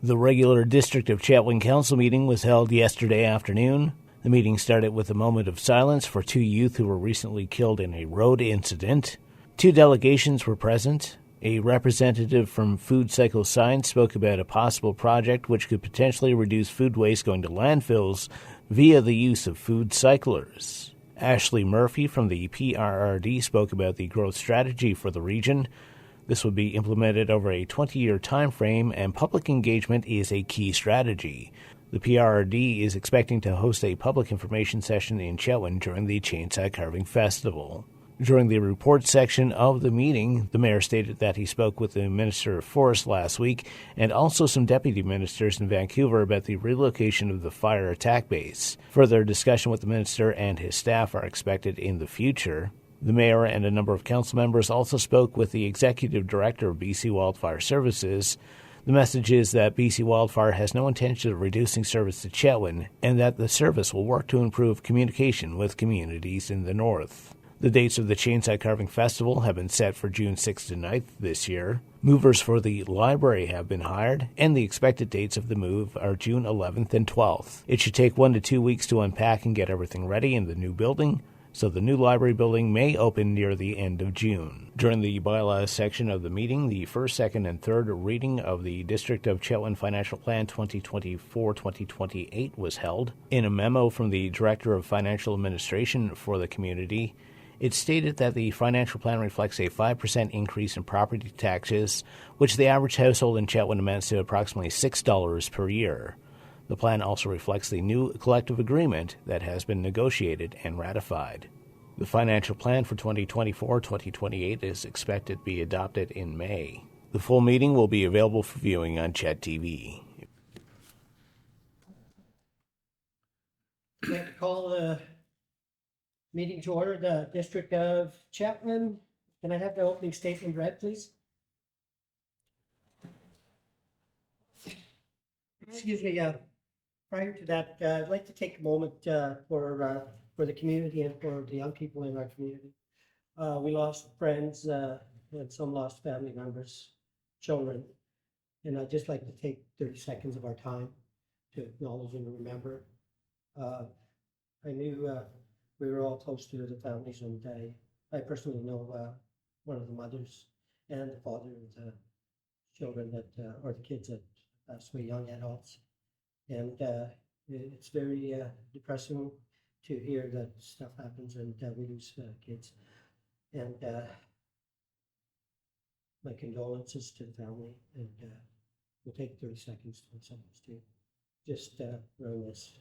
The regular District of Chetwynd Council meeting was held yesterday afternoon. The meeting started with a moment of silence for two youth who were recently killed in a road incident. Two delegations were present. A representative from Food Cycle Science spoke about a possible project which could potentially reduce food waste going to landfills via the use of food cyclers. Ashley Murphy from the PRRD spoke about the growth strategy for the region. This would be implemented over a 20-year time frame, and public engagement is a key strategy. The PRRD is expecting to host a public information session in Chetwynd during the Chainsaw Carving Festival. During the report section of the meeting, the mayor stated that he spoke with the Minister of Forest last week and also some deputy ministers in Vancouver about the relocation of the fire attack base. Further discussion with the minister and his staff are expected in the future. The mayor and a number of council members also spoke with the executive director of BC Wildfire Services. The message is that BC Wildfire has no intention of reducing service to Chetwynd and that the service will work to improve communication with communities in the north. The dates of the Chainsaw Carving Festival have been set for June 6th to 9th this year. Movers for the library have been hired, and the expected dates of the move are June 11th and 12th. It should take 1 to 2 weeks to unpack and get everything ready in the new building, so the new library building may open near the end of June. During the bylaws section of the meeting, the first, second, and third reading of the District of Chetwynd Financial Plan 2024-2028 was held. In a memo from the Director of Financial Administration for the community, it stated that the financial plan reflects a 5% increase in property taxes, which the average household in Chetwynd amounts to approximately $6 per year. The plan also reflects the new collective agreement that has been negotiated and ratified. The financial plan for 2024-2028 is expected to be adopted in May. The full meeting will be available for viewing on Chet TV. I'd like to call the meeting to order, the District of Chetwynd. Can I have the opening statement read, please? Excuse me. Prior to that, I'd like to take a moment for the community and for the young people in our community. We lost friends and some lost family members, children, and I'd just like to take 30 seconds of our time to acknowledge and remember. I knew we were all close to the families, and I personally know one of the mothers and the father of the children that, or the kids that passed away, young adults. And it's very depressing to hear that stuff happens and we lose kids. And my condolences to the family, and we'll take 30 seconds to just reminisce.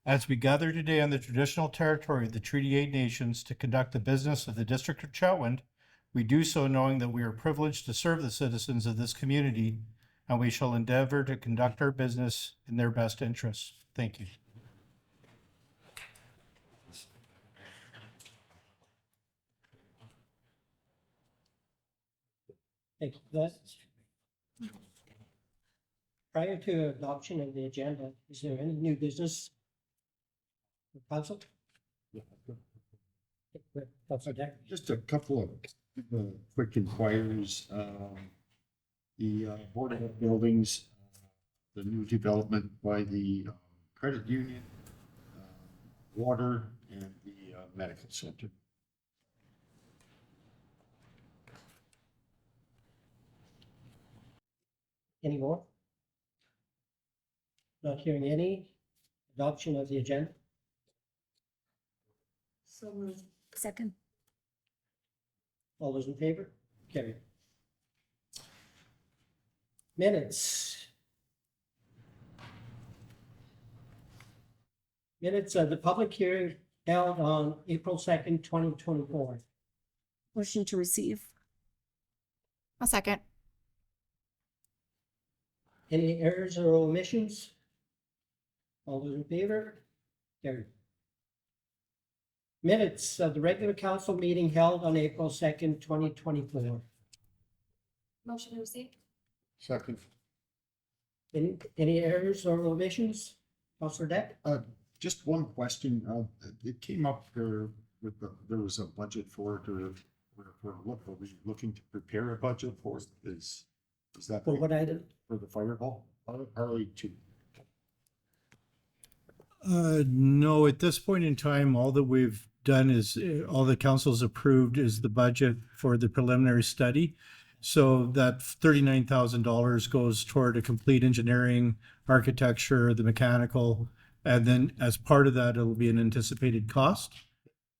As we gather today on the traditional territory of the Treaty 8 Nations to conduct the business of the District of Chetwynd, we do so knowing that we are privileged to serve the citizens of this community, and we shall endeavor to conduct our business in their best interests. Thank you. Thank you for that. Prior to adoption of the agenda, is there any new business? Council? Councilor Deck? Just a couple of quick inquiries. The Board of Health Buildings, the new development by the credit union, water, and the medical center. Any more? Not hearing any. Adoption of the agenda? So moved. Second. All those in favor? Carried. Minutes. Minutes of the public hearing held on April 2nd, 2024. Motion to receive. A second. Any errors or omissions? All those in favor? Carried. Minutes of the regular council meeting held on April 2nd, 2024. Motion to receive. Second. Any errors or omissions? Councilor Deck? Just one question. It came up there there was a budget for it, or are we looking to prepare a budget for it? Is that For what item? for the fire hall? Harley two. No, at this point in time, all that we've done is, all the council's approved is the budget for the preliminary study. So that $39,000 goes toward a complete engineering, architecture, the mechanical, and then as part of that, it'll be an anticipated cost.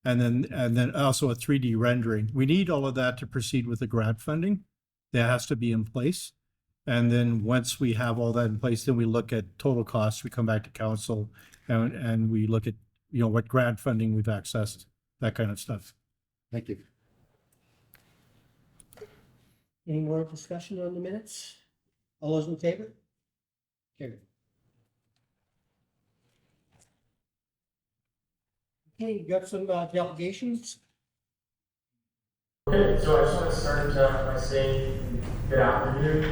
And then also a 3D rendering. We need all of that to proceed with the grant funding. That has to be in place. And then once we have all that in place, then we look at total costs. We come back to council and we look at, what grant funding we've accessed, that kind of stuff. Thank you. Any more discussion on the minutes? All those in favor? Carried. Okay, got some delegations. Okay, so I just want to start by saying good afternoon,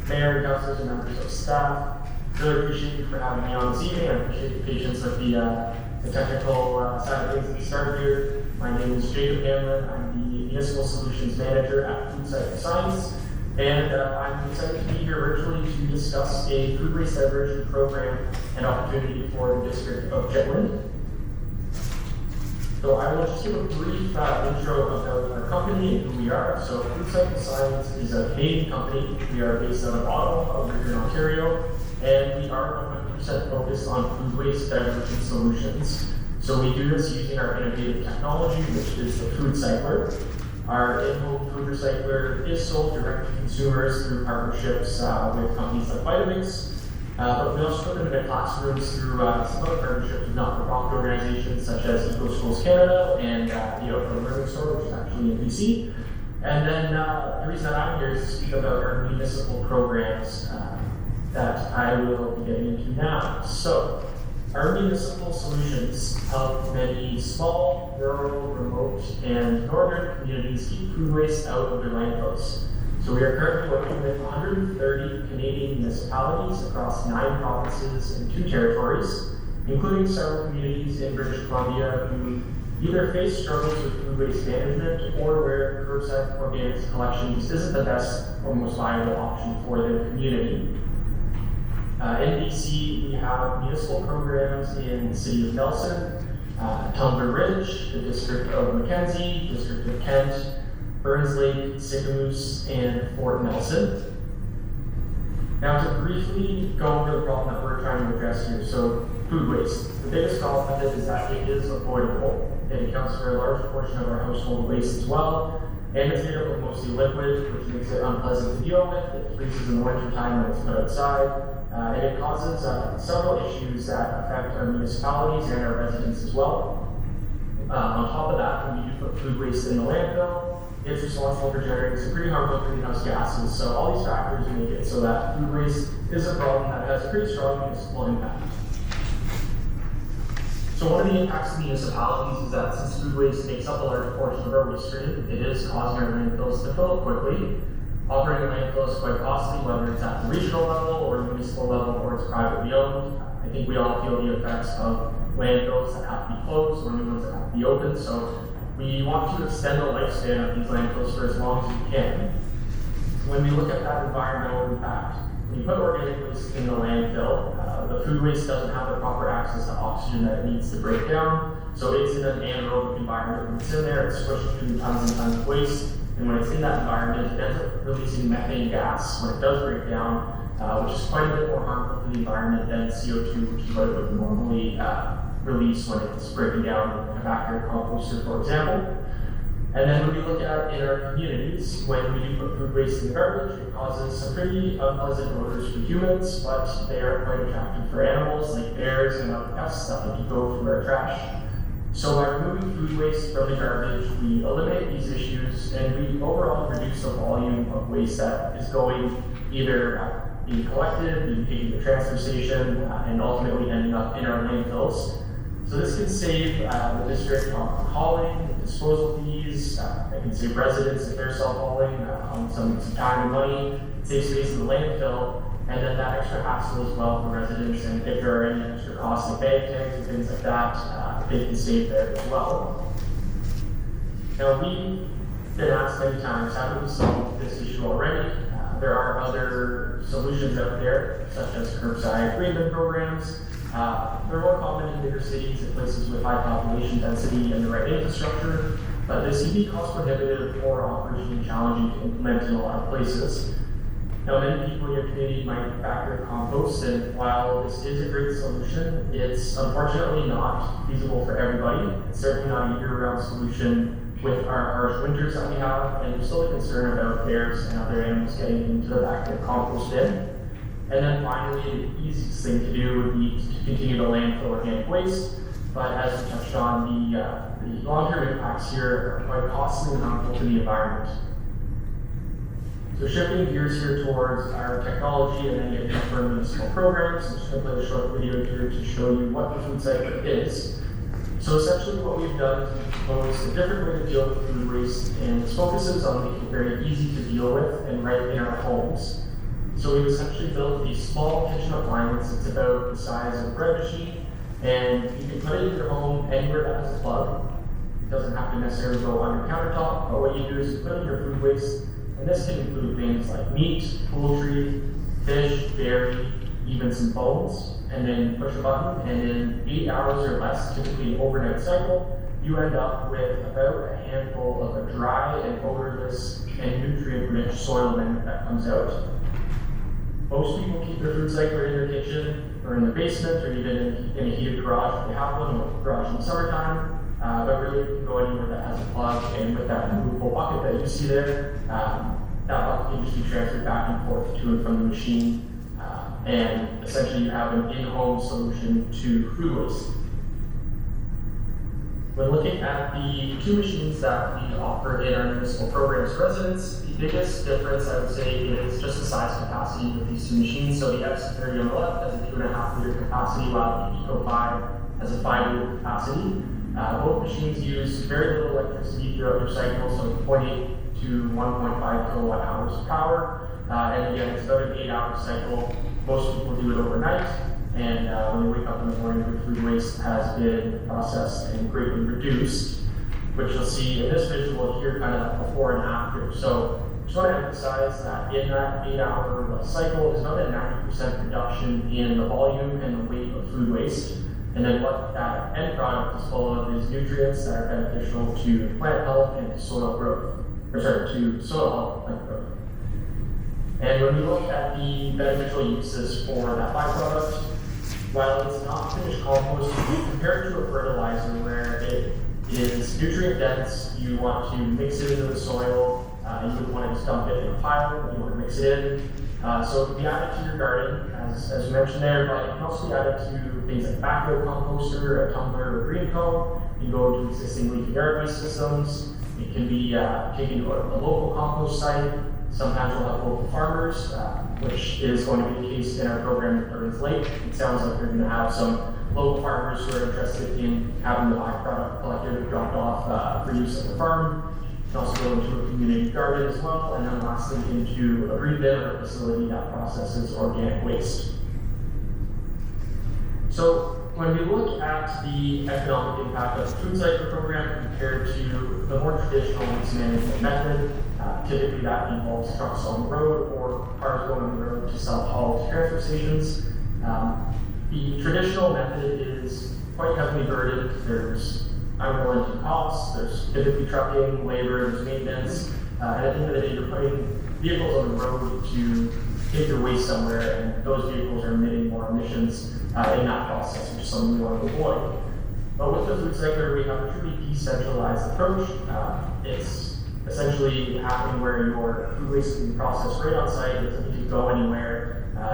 Mayor, councilors, and members of staff. Really appreciate you for having me on this evening. I appreciate your patience with the technical side of things at the start here. My name is Jacob Hamlin. I'm the Municipal Solutions Manager at Food Cycle Science, and I'm excited to be here virtually to discuss a food waste diversion program and opportunity for the district of Chetwynd. So I will just give a brief intro about our company and who we are. So Food Cycle Science is a Canadian company. We are based out of Ottawa, over here in Ontario, and we are 100% focused on food waste diversion solutions. So we do this using our innovative technology, which is the Food Cycler. Our in-home food recycler is sold direct to consumers through partnerships with companies like Vitamix. But we also put them into classrooms through some other partnerships with not-for-profit organizations such as Eco Schools Canada and the Outdoor Learning Store, which is actually in BC. And then the reason that I'm here is to speak about our municipal programs that I will be getting into now. So, our municipal solutions help many small, rural, remote, and northern communities keep food waste out of their landfills. So we are currently working with 130 Canadian municipalities across 9 provinces and 2 territories, including several communities in British Columbia who either face struggles with food waste management or where curbside organics collection just isn't the best or most viable option for their community. In BC, we have municipal programs in the City of Nelson, Tumbler Ridge, the District of Mackenzie, District of Kent, Burns Lake, Sicamous, and Fort Nelson. Now to briefly go over the problem that we're trying to address here. So food waste. The biggest problem with it is that it is avoidable. It accounts for a large portion of our household waste as well. And it's made up of mostly liquid, which makes it unpleasant to deal with. It freezes in the wintertime when it's put outside. And it causes several issues that affect our municipalities and our residents as well. On top of that, when you do put food waste in the landfill, it's responsible for generating some pretty harmful greenhouse gases. So all these factors make it so that food waste is a problem that has a pretty strong municipal impact. So one of the impacts to municipalities is that since food waste makes up a large portion of our waste stream, it is causing our landfills to fill up quickly. Operating a landfill is quite costly, whether it's at the regional level or municipal level or it's privately owned. I think we all feel the effects of landfills that have to be closed or new ones that have to be opened. So we want to extend the lifespan of these landfills for as long as we can. When we look at that environmental impact, when you put organic waste in the landfill, the food waste doesn't have the proper access to oxygen that it needs to break down. So it's in an anaerobic environment. When it's in there, it's squished through tons and tons of waste. And when it's in that environment, it ends up releasing methane gas when it does break down, which is quite a bit more harmful to the environment than CO2, which is what it would normally release when it's breaking down in a backyard composter, for example. And then when we look at in our communities, when we do put food waste in the garbage, it causes some pretty unpleasant odors for humans, but they are quite attractive for animals like bears and other pests that like to go through our trash. So by removing food waste from the garbage, we eliminate these issues and we overall reduce the volume of waste that is going either being collected, being taken to the transfer station, and ultimately ending up in our landfills. So this can save the district on hauling, disposal fees, it can save residents if they're self-hauling on some time and money, save space in the landfill, and then that extra hassle as well for residents, and if there are any extra costs like bag tags and things like that, they can save there as well. Now we've been asked many times, how do we solve this issue already? There are other solutions out there, such as curbside treatment programs. They're more common in bigger cities and places with high population density and the right infrastructure, but this can be cost prohibitive or operationally challenging to implement in a lot of places. Now, many people in your community might factor compost, and while this is a great solution, it's unfortunately not feasible for everybody. It's certainly not a year-round solution with our harsh winters that we have, and there's still a concern about bears and other animals getting into the back of the compost bin. And then finally, the easiest thing to do would be to continue to landfill organic waste, but as we touched on, the long-term impacts here are quite costly and harmful to the environment. So shifting gears here towards our technology and then getting into our municipal programs, I'm just going to play a short video here to show you what the food cycle is. So essentially what we've done is we've proposed a different way to deal with food waste, and this focuses on making it very easy to deal with and right in our homes. So we've essentially built a small kitchen appliance. It's about the size of a bread machine, and you can put it in your home anywhere that has a plug. It doesn't have to necessarily go on your countertop, but what you do is you put in your food waste, and this can include things like meat, poultry, fish, dairy, even some bones, and then push a button, and in 8 hours or less, typically an overnight cycle, you end up with about a handful of a dry and odorless and nutrient-rich soil amendment that comes out. Most people keep their food cycler in their kitchen, or in their basement, or even in a heated garage if they have one, or a garage in the summertime. But really, you can go anywhere that has a plug, and with that movable bucket that you see there, that bucket can just be transferred back and forth to and from the machine. And essentially, you have an in-home solution to food waste. When looking at the two machines that we offer in our municipal programs for residents, the biggest difference I would say is just the size capacity of these two machines. So the X30 on the left has a 2.5 liter capacity, while the Eco 5 has a 5 liter capacity. Both machines use very little electricity throughout their cycle, so 0.8 to 1.5 kilowatt hours of power. And again, it's about an 8-hour cycle. Most people do it overnight. And when they wake up in the morning, the food waste has been processed and greatly reduced, which you'll see in this visual here, kind of before and after. So I just want to emphasize that in that 8-hour cycle, there's about a 90% reduction in the volume and the weight of food waste. And then what that end product is full of is nutrients that are beneficial to plant health and to soil growth, to soil health and plant growth. And when we look at the beneficial uses for that byproduct, while it's not finished compost, compared to a fertilizer where it is nutrient dense, you want to mix it into the soil, you wouldn't want to just dump it in a pile, you want to mix it in. So it can be added to your garden, as we mentioned there, but it can also be added to things like backwood composter, a tumbler, or green comb. You can go into existing leafy yard waste systems. It can be taken to a local compost site. Sometimes we'll have local farmers, which is going to be the case in our program at Thurman's Lake. It sounds like we're going to have some local farmers who are interested in having the byproduct collected and dropped off for use at the farm. You can also go into a community garden as well, and then lastly into a green bin or a facility that processes organic waste. So when we look at the economic impact of the food cycle program compared to the more traditional waste management method, typically that involves trucks on the road or cars going on the road to self-haul to transfer stations. The traditional method is quite heavily burdened. There's unwarranted costs, there's typically trucking, labor, there's maintenance, and at the end of the day, you're putting vehicles on the road to take your waste somewhere, and those vehicles are emitting more emissions in that process, which is something we want to avoid. But with the food cycler, we have a truly decentralized approach. It's essentially happening where your food waste can be processed right on site. It doesn't need to go anywhere.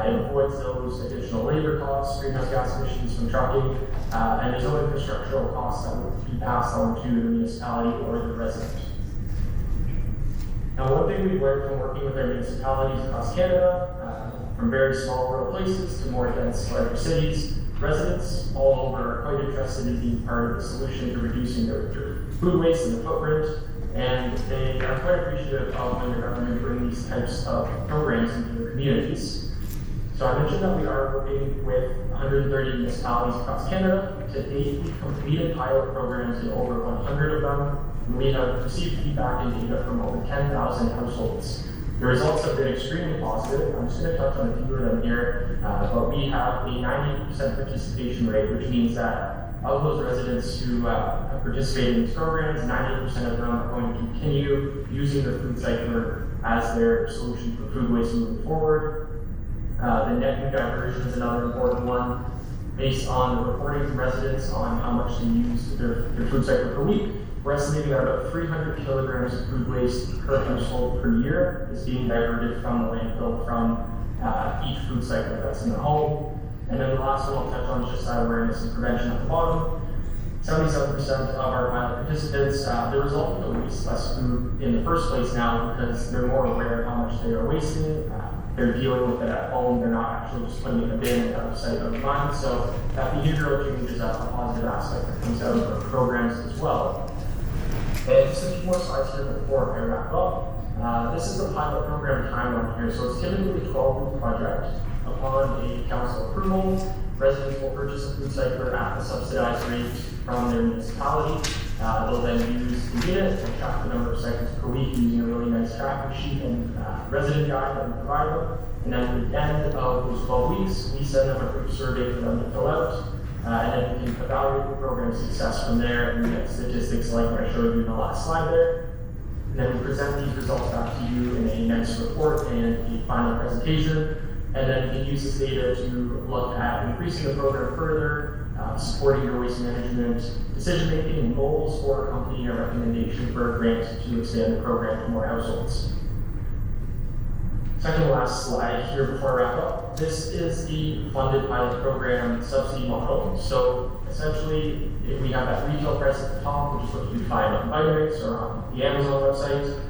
It avoids those additional labor costs, greenhouse gas emissions from trucking, and there's no infrastructural costs that will be passed on to the municipality or the resident. Now, one thing we've learned from working with our municipalities across Canada, from very small rural places to more dense larger cities, residents all over are quite interested in being part of the solution to reducing their food waste and the footprint, and they are quite appreciative of when the government bring these types of programs into their communities. So I mentioned that we are working with 130 municipalities across Canada. To date, we've completed pilot programs in over 100 of them, and we have received feedback and data from over 10,000 households. The results have been extremely positive. I'm just going to touch on a few of them here, but we have a 90% participation rate, which means that of those residents who have participated in these programs, 90% of them are going to continue using the food cycler as their solution for food waste moving forward. The net new diversion is another important one. Based on the reporting from residents on how much they use their food cycle per week, we're estimating that about 300 kilograms of food waste per household per year is being diverted from the landfill from each food cycle that's in the home. And then the last one I'll touch on is just that awareness and prevention at the bottom. 77% of our pilot participants, the result of the waste less food in the first place now because they're more aware of how much they are wasting. They're dealing with it at home. They're not actually just putting it in a bin out of sight, out of mind. So that behavioral change is a positive aspect that comes out of our programs as well. And just a few more slides here before I wrap up. This is the pilot program timeline here. So it's typically a 12-week project. Upon a council approval, residents will purchase a food cycler at the subsidized rate from their municipality. They'll then use the unit and track the number of cycles per week using a really nice tracking sheet and resident guide that we provide them. And then at the end of those 12 weeks, we send them a group survey for them to fill out. And then we can evaluate the program success from there and we get statistics like what I showed you in the last slide there. And then we present these results back to you in a nice report and a final presentation. And then you can use this data to look at increasing the program further, supporting your waste management decision-making and goals, or accompanying a recommendation for a grant to expand the program to more households. Second to last slide here before I wrap up. This is the funded pilot program subsidy model. So essentially, if we have that retail price at the top, which is what you find on Vitamix or on the Amazon website,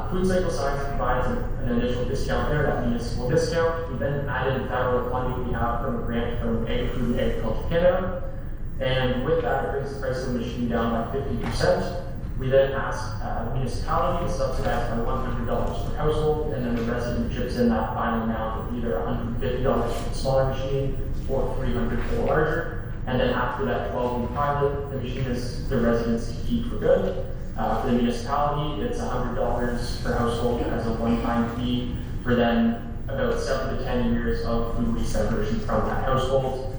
Food Cycle Science provides an initial discount there, that municipal discount. We then added federal funding we have from a grant from Agri-Food and Agriculture Canada. And with that, it brings the price of the machine down by 50%. We then ask the municipality to subsidize by $100 per household, and then the resident chips in that final amount of either $150 for the smaller machine or $300 for the larger. And then after that 12-week pilot, the machine is the residents to keep for good. For the municipality, it's $100 per household as a one-time fee for then about 7 to 10 years of food waste diversion from that household.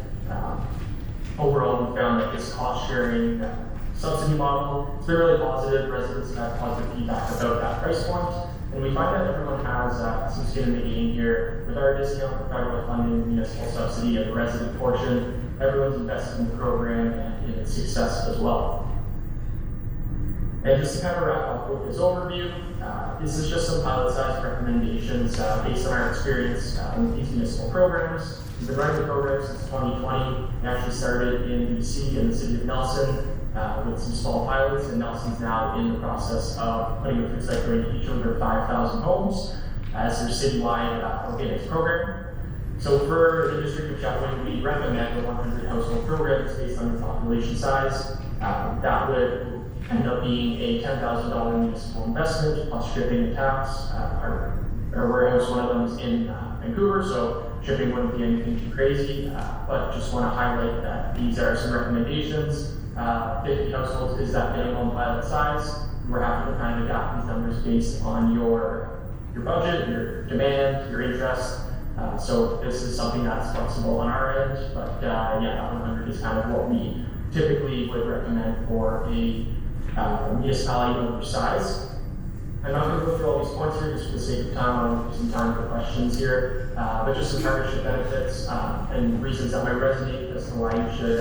Overall, we found that this cost-sharing subsidy model has been really positive. Residents have had positive feedback about that price point. And we find that everyone has some skin in the game here. With our discount for federal funding, municipal subsidy, and the resident portion, everyone's invested in the program and in its success as well. And just to kind of wrap up with this overview, this is just some pilot-sized recommendations based on our experience with these municipal programs. We've been running the program since 2020. We actually started in BC in the city of Nelson with some small pilots, and Nelson's now in the process of putting a food cycler into each of their 5,000 homes as their citywide organics program. So for the District of Chetwynd, we recommend a 100 household program that's based on your population size. That would end up being a $10,000 municipal investment plus shipping and tax. Our warehouse, one of them is in Vancouver, so shipping wouldn't be anything too crazy, but just want to highlight that these are some recommendations. 50 households is that minimum pilot size. We're happy to kind of adapt these numbers based on your budget, your demand, your interest. So this is something that's flexible on our end, but yeah, 100 is kind of what we typically would recommend for a municipality of your size. I'm not going to go through all these points here just for the sake of time. I'll leave some time for questions here, but just some partnership benefits and reasons that might resonate as to why you should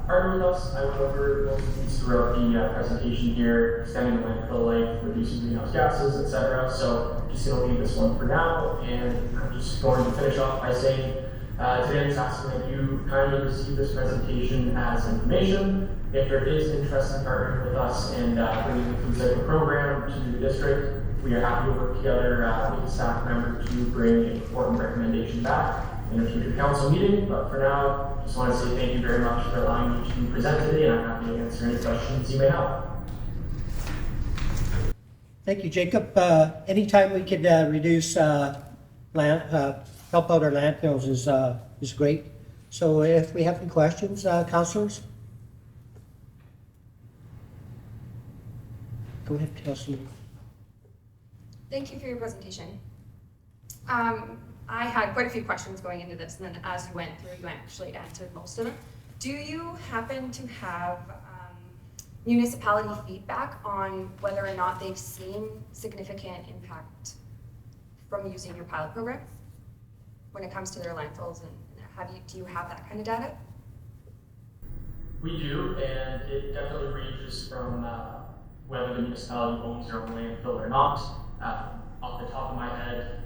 partner with us. I went over most of these throughout the presentation here, extending the landfill life, reducing greenhouse gases, etc. So I'm just going to leave this one for now, and I'm just going to finish off by saying today I'm just asking that you kindly receive this presentation as information. If there is interest in partnering with us and bringing the food cycle program to the district, we are happy to work together with the staff member to bring an important recommendation back in a future council meeting. But for now, just want to say thank you very much for allowing me to present today, and I'm happy to answer any questions you may have. Thank you, Jacob. Anytime we could reduce help out our landfills is great. So if we have any questions, councillors? Go ahead, Councillor. Thank you for your presentation. I had quite a few questions going into this, and then as you went through, you actually answered most of them. Do you happen to have municipality feedback on whether or not they've seen significant impact from using your pilot program when it comes to their landfills, and do you have that kind of data? We do, and it definitely ranges from whether the municipality owns their own landfill or not. Off the top of my head,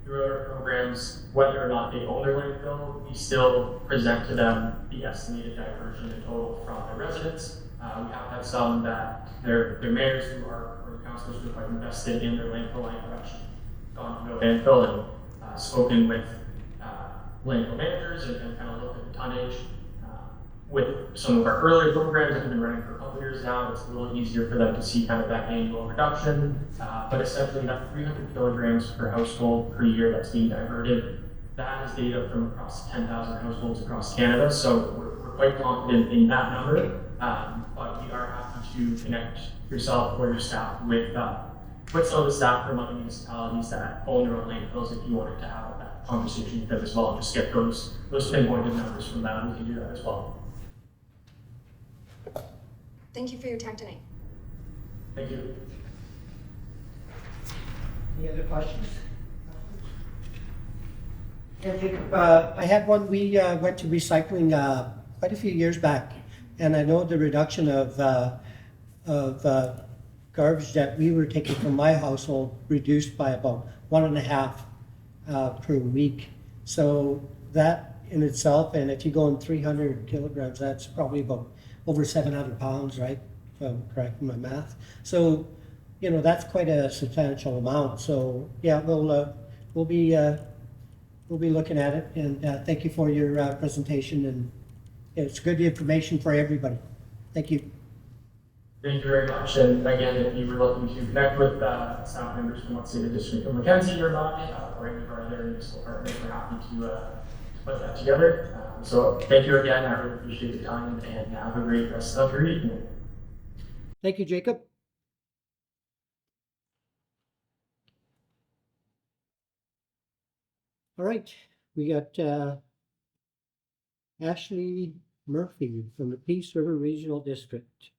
throughout our programs, whether or not they own their landfill, we still present to them the estimated diversion in total from their residents. We have had some that their mayors or the councilors who are quite invested in their landfill line have actually gone to the landfill and spoken with landfill managers and kind of looked at the tonnage. With some of our earlier programs that have been running for a couple years now, it's a little easier for them to see kind of that annual reduction. But essentially that 300 kilograms per household per year that's being diverted, that is data from across 10,000 households across Canada. So we're quite confident in that number. But we are happy to connect yourself or your staff with some of the staff from other municipalities that own their own landfills if you wanted to have that conversation with them as well, and just get those pinpointed numbers from them. We can do that as well. Thank you for your time tonight. Thank you. Any other questions? Yeah, Jacob, I had one. We went to recycling quite a few years back, and I know the reduction of garbage that we were taking from my household reduced by about 1.5 per week. So that in itself, and if you go in 300 kilograms, that's probably about over 700 pounds, right? If I'm correct in my math. So, you know, that's quite a substantial amount. So yeah, we'll be looking at it. And thank you for your presentation. And it's good information for everybody. Thank you. Thank you very much. And again, if you were looking to connect with staff members from, let's say, the District of Mackenzie or not, or any of our other municipal partners, we're happy to put that together. So thank you again. I really appreciate the time, and have a great rest of your evening. Thank you, Jacob. All right, we got Ashley Murphy from the Peace River Regional District.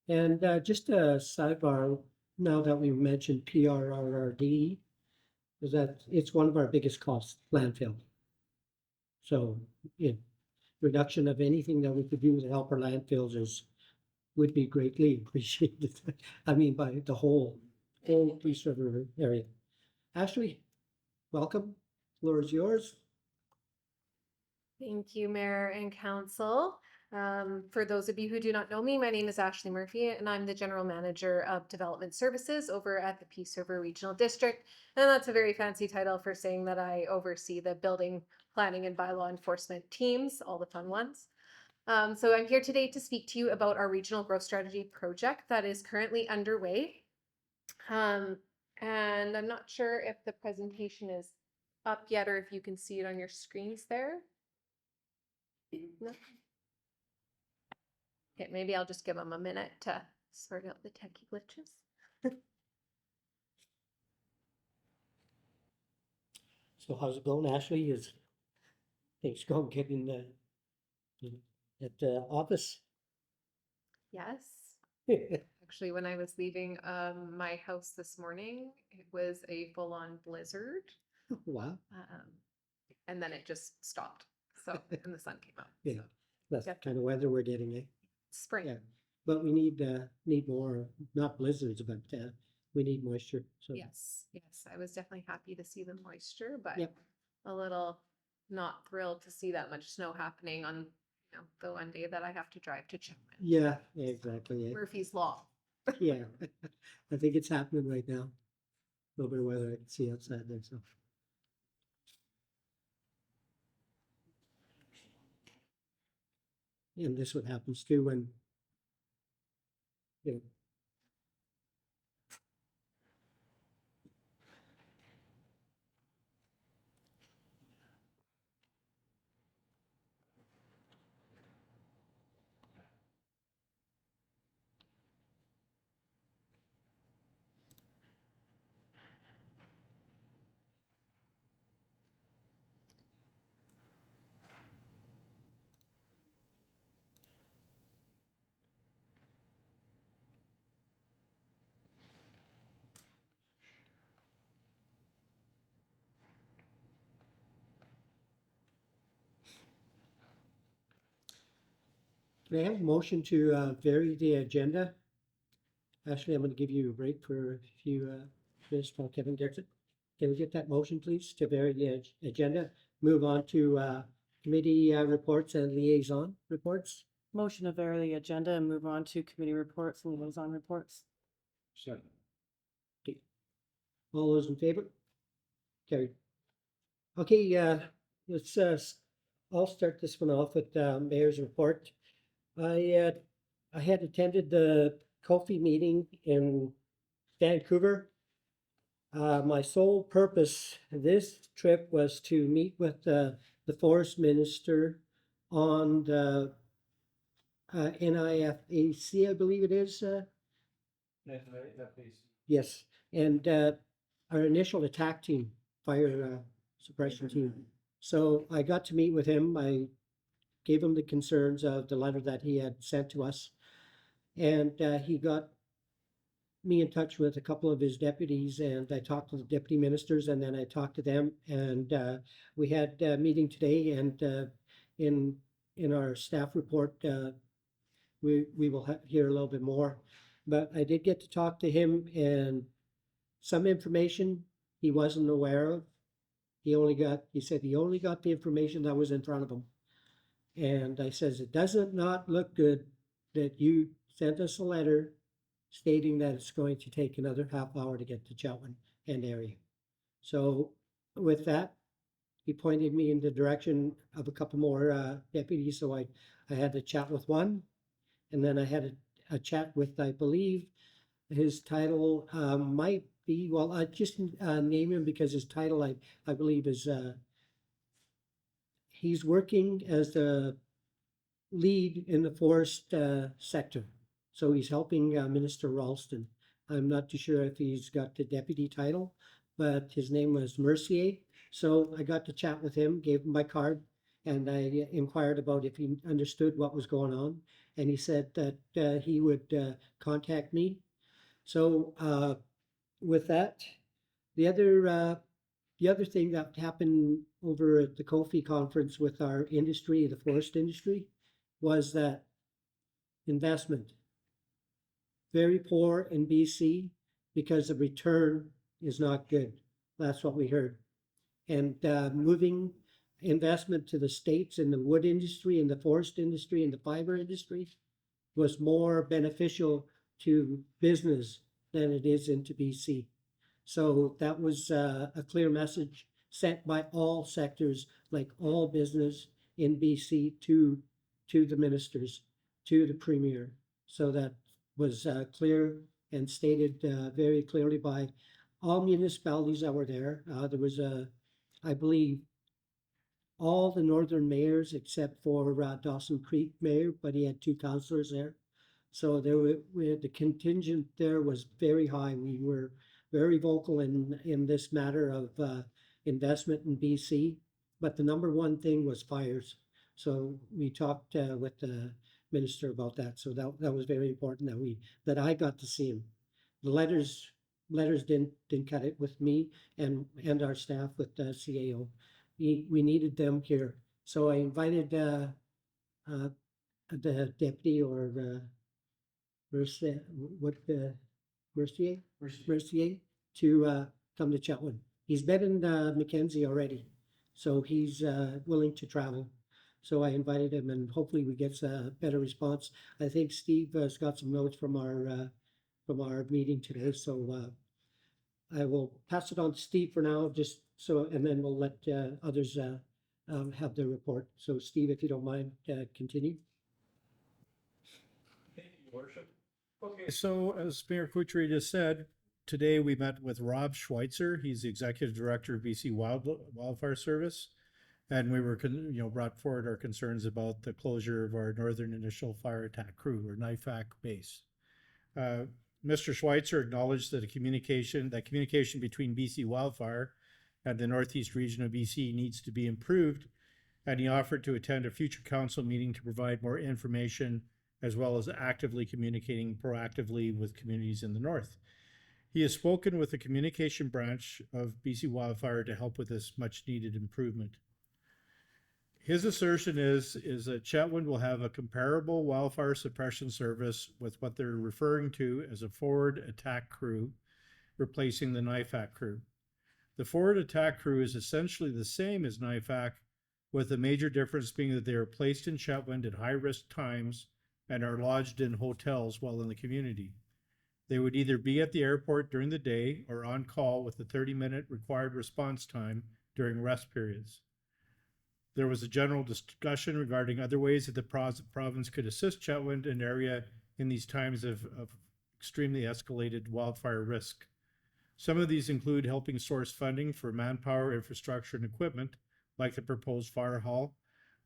And just a sidebar, now that we've mentioned PRRD, is that it's one of our biggest costs, landfill. So reduction of anything that we could do to help our landfills would be greatly appreciated. I mean, by the whole Peace River area. Ashley, welcome. The floor is yours. Thank you, Mayor and Council. For those of you who do not know me, my name is Ashley Murphy, and I'm the General Manager of Development Services over at the Peace River Regional District. And that's a very fancy title for saying that I oversee the building, planning, and bylaw enforcement teams, all the fun ones. So I'm here today to speak to you about our Regional Growth Strategy project that is currently underway. And I'm not sure if the presentation is up yet or if you can see it on your screens there. No? Okay, maybe I'll just give them a minute to sort out the techie glitches. So how's it going, Ashley? Is things going good at the office? Yes. Actually, when I was leaving my house this morning, it was a full-on blizzard. Wow. And then it just stopped. So, and the sun came out. Yeah. That's the Yep. kind of weather we're getting, eh? Spring. Yeah. But we need more, not blizzards, but we need moisture. So Yes, yes, I was definitely happy to see the moisture, but Yep. a little not thrilled to see that much snow happening on, the one day that I have to drive to Chetwynd. yeah, exactly. Murphy's Law. Yeah, I think it's happening right now. A little bit of weather I can see outside there, so. And this what happens too when, you know, can I have a motion to vary the agenda? Actually, I'm going to give you a break for a few minutes while Kevin gets it. Can we get that motion, please, to vary the agenda? Move on to committee reports and liaison reports. Motion to vary the agenda and move on to committee reports and liaison reports. Second. All those in favor? Carried. Okay, let's, I'll start this one off with mayor's report. I had attended the Kofi meeting in Vancouver. My sole purpose this trip was to meet with the forest minister on the NIFAC, I believe it is. Yes, and our initial attack team, fire suppression team. So I got to meet with him. I gave him the concerns of the letter that he had sent to us. And he got me in touch with a couple of his deputies, and I talked to the deputy ministers, and then I talked to them. And we had a meeting today, and in our staff report, we will hear a little bit more. But I did get to talk to him, and some information he wasn't aware of. He said he only got the information that was in front of him. And I says, it doesn't not look good that you sent us a letter stating that it's going to take another half hour to get to Chetwynd and area. So with that, he pointed me in the direction of a couple more deputies. So I had to chat with one, and then I had a chat with, I believe, his title might be, well, I just name him because his title, I believe, is he's working as the lead in the forest sector. So he's helping Minister Ralston. I'm not too sure if he's got the deputy title, but his name was Mercier. So I got to chat with him, gave him my card, and I inquired about if he understood what was going on. And he said that he would contact me. So with that, the other thing that happened over at the Kofi conference with our industry, the forest industry, was that investment. Very poor in BC because the return is not good. That's what we heard. And moving investment to the States in the wood industry, in the forest industry, in the fiber industry was more beneficial to business than it is into BC. So that was a clear message sent by all sectors, like all business in BC to the ministers, to the premier. So that was clear and stated very clearly by all municipalities that were there. There was I believe, all the northern mayors except for Dawson Creek mayor, but he had 2 councillors there. So the contingent there was very high. We were very vocal in this matter of investment in BC, but the number one thing was fires. So we talked with the minister about that. So that was very important that I got to see him. The letters didn't cut it with me and our staff with the CAO. We needed them here. So I invited the deputy or Mercier, Mercier to come to Chetwynd. He's been in Mackenzie already, so he's willing to travel. So I invited him, and hopefully we get a better response. I think Steve has got some notes from our meeting today, so I will pass it on to Steve for now, just so, and then we'll let others have their report. So Steve, if you don't mind, continue. Thank you, Your Worship. Okay, so as Mayor Couturier just said, today we met with Rob Schweitzer. He's the Executive Director of BC Wildfire Service. And we were, brought forward our concerns about the closure of our Northern Initial Fire Attack Crew, or NIFAC base. Mr. Schweitzer acknowledged that communication between BC Wildfire and the Northeast region of BC needs to be improved, and he offered to attend a future council meeting to provide more information, as well as actively communicating proactively with communities in the North. He has spoken with the communication branch of BC Wildfire to help with this much needed improvement. His assertion is that Chetwynd will have a comparable wildfire suppression service with what they're referring to as a forward attack crew, replacing the NIFAC crew. The forward attack crew is essentially the same as NIFAC, with the major difference being that they are placed in Chetwynd at high-risk times and are lodged in hotels while in the community. They would either be at the airport during the day or on call with the 30-minute required response time during rest periods. There was a general discussion regarding other ways that the province could assist Chetwynd and area in these times of extremely escalated wildfire risk. Some of these include helping source funding for manpower, infrastructure, and equipment, like the proposed fire hall,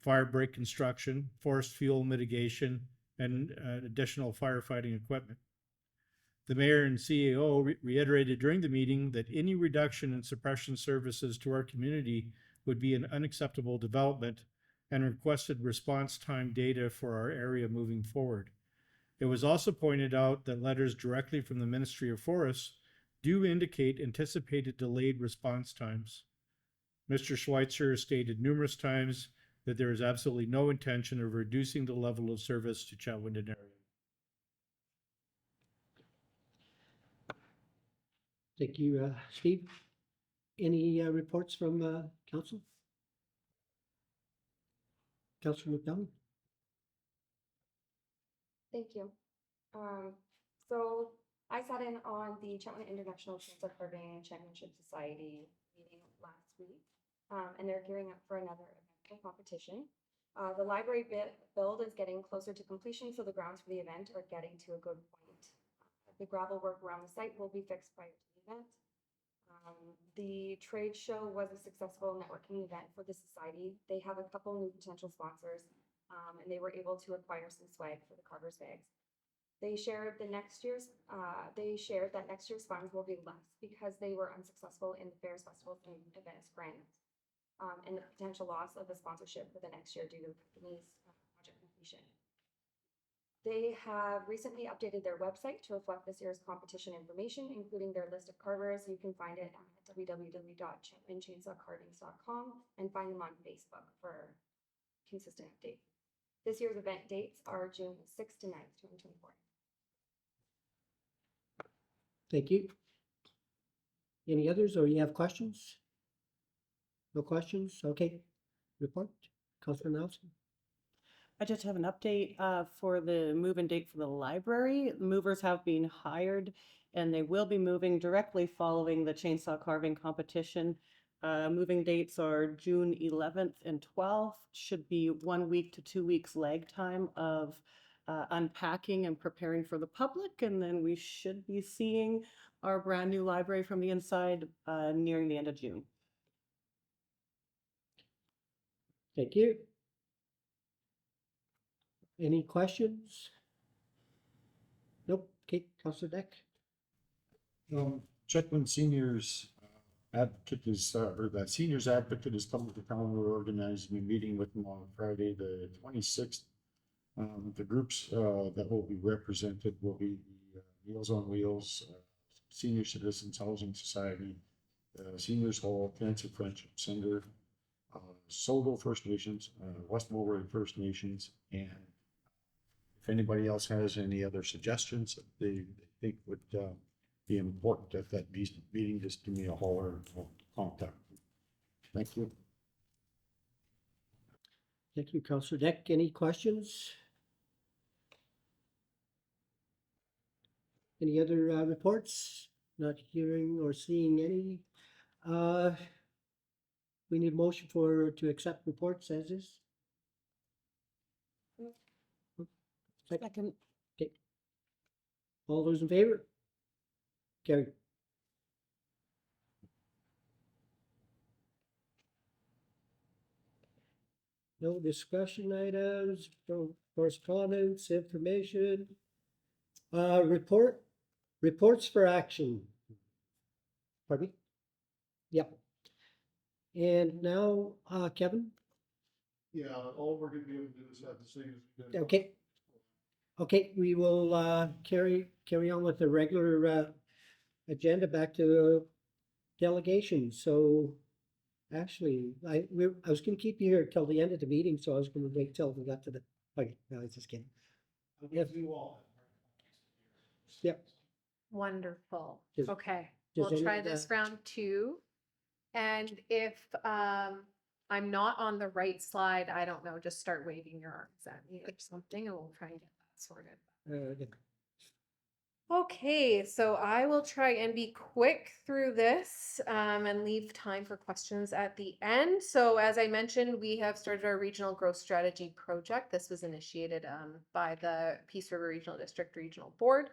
fire break construction, forest fuel mitigation, and additional firefighting equipment. The mayor and CAO reiterated during the meeting that any reduction in suppression services to our community would be an unacceptable development, and requested response time data for our area moving forward. It was also pointed out that letters directly from the Ministry of Forests do indicate anticipated delayed response times. Mr. Schweitzer stated numerous times that there is absolutely no intention of reducing the level of service to Chetwynd and area. Thank you, Steve. Any reports from council? Councilor McDonald? Thank you. So I sat in on the Chetwynd International Chainsaw Carving Championship Society meeting last week, and they're gearing up for another event competition. The library build is getting closer to completion, so the grounds for the event are getting to a good point. The gravel work around the site will be fixed prior to the event. The trade show was a successful networking event for the society. They have a couple new potential sponsors, and they were able to acquire some swag for the carver's bags. They shared that next year's funds will be less because they were unsuccessful in the fairs, festivals, and events grants, and the potential loss of the sponsorship for the next year due to the company's project completion. They have recently updated their website to reflect this year's competition information, including their list of carvers. You can find it at www.chetwyndchainsawcarvings.com and find them on Facebook for consistent update. This year's event dates are June 6th to 9th, 2024. Thank you. Any others, or you have questions? No questions? Okay. Report, Councilor Nelson. I just have an update for the move-in date for the library. Movers have been hired and they will be moving directly following the chainsaw carving competition. Moving dates are June 11th and 12th. Should be 1 week to 2 weeks lag time of unpacking and preparing for the public. And then we should be seeing our brand new library from the inside nearing the end of June. Thank you. Any questions? Nope. Okay, Councilor Deck. Chetwynd Seniors Advocate is, or the Seniors Advocate is coming to town. We're organizing a meeting with them on Friday, the 26th. The groups that will be represented will be the Meals on Wheels, Senior Citizens Housing Society, Seniors Hall, Cancer Friendship Center, Sogo First Nations, West Mulray First Nations, and if anybody else has any other suggestions that they think would be important at that meeting, just give me a holler or contact me. Thank you. Thank you, Councillor Dick. Any questions? Any other reports? Not hearing or seeing any. We need a motion to accept reports as is. Second. Okay. All those in favor? Carried. No discussion items, no correspondence, information. Reports for action. Pardon me? Yep. And now, Kevin? Yeah, all we're gonna be able to do is have the same as we did. Okay. Okay, we will carry on with the regular agenda back to delegation. So actually, I was gonna keep you here till the end of the meeting, so I was gonna wait till we got to the, okay, no, it's just kidding. Yes. Yep. Wonderful. Does- Okay, does we'll any try of the- this round 2. And if I'm not on the right slide, I don't know, just start waving your arms at me or something and we'll try and get that sorted. Yeah. Okay, so I will try and be quick through this and leave time for questions at the end. So as I mentioned, we have started our regional growth strategy project. This was initiated by the Peace River Regional District Regional Board.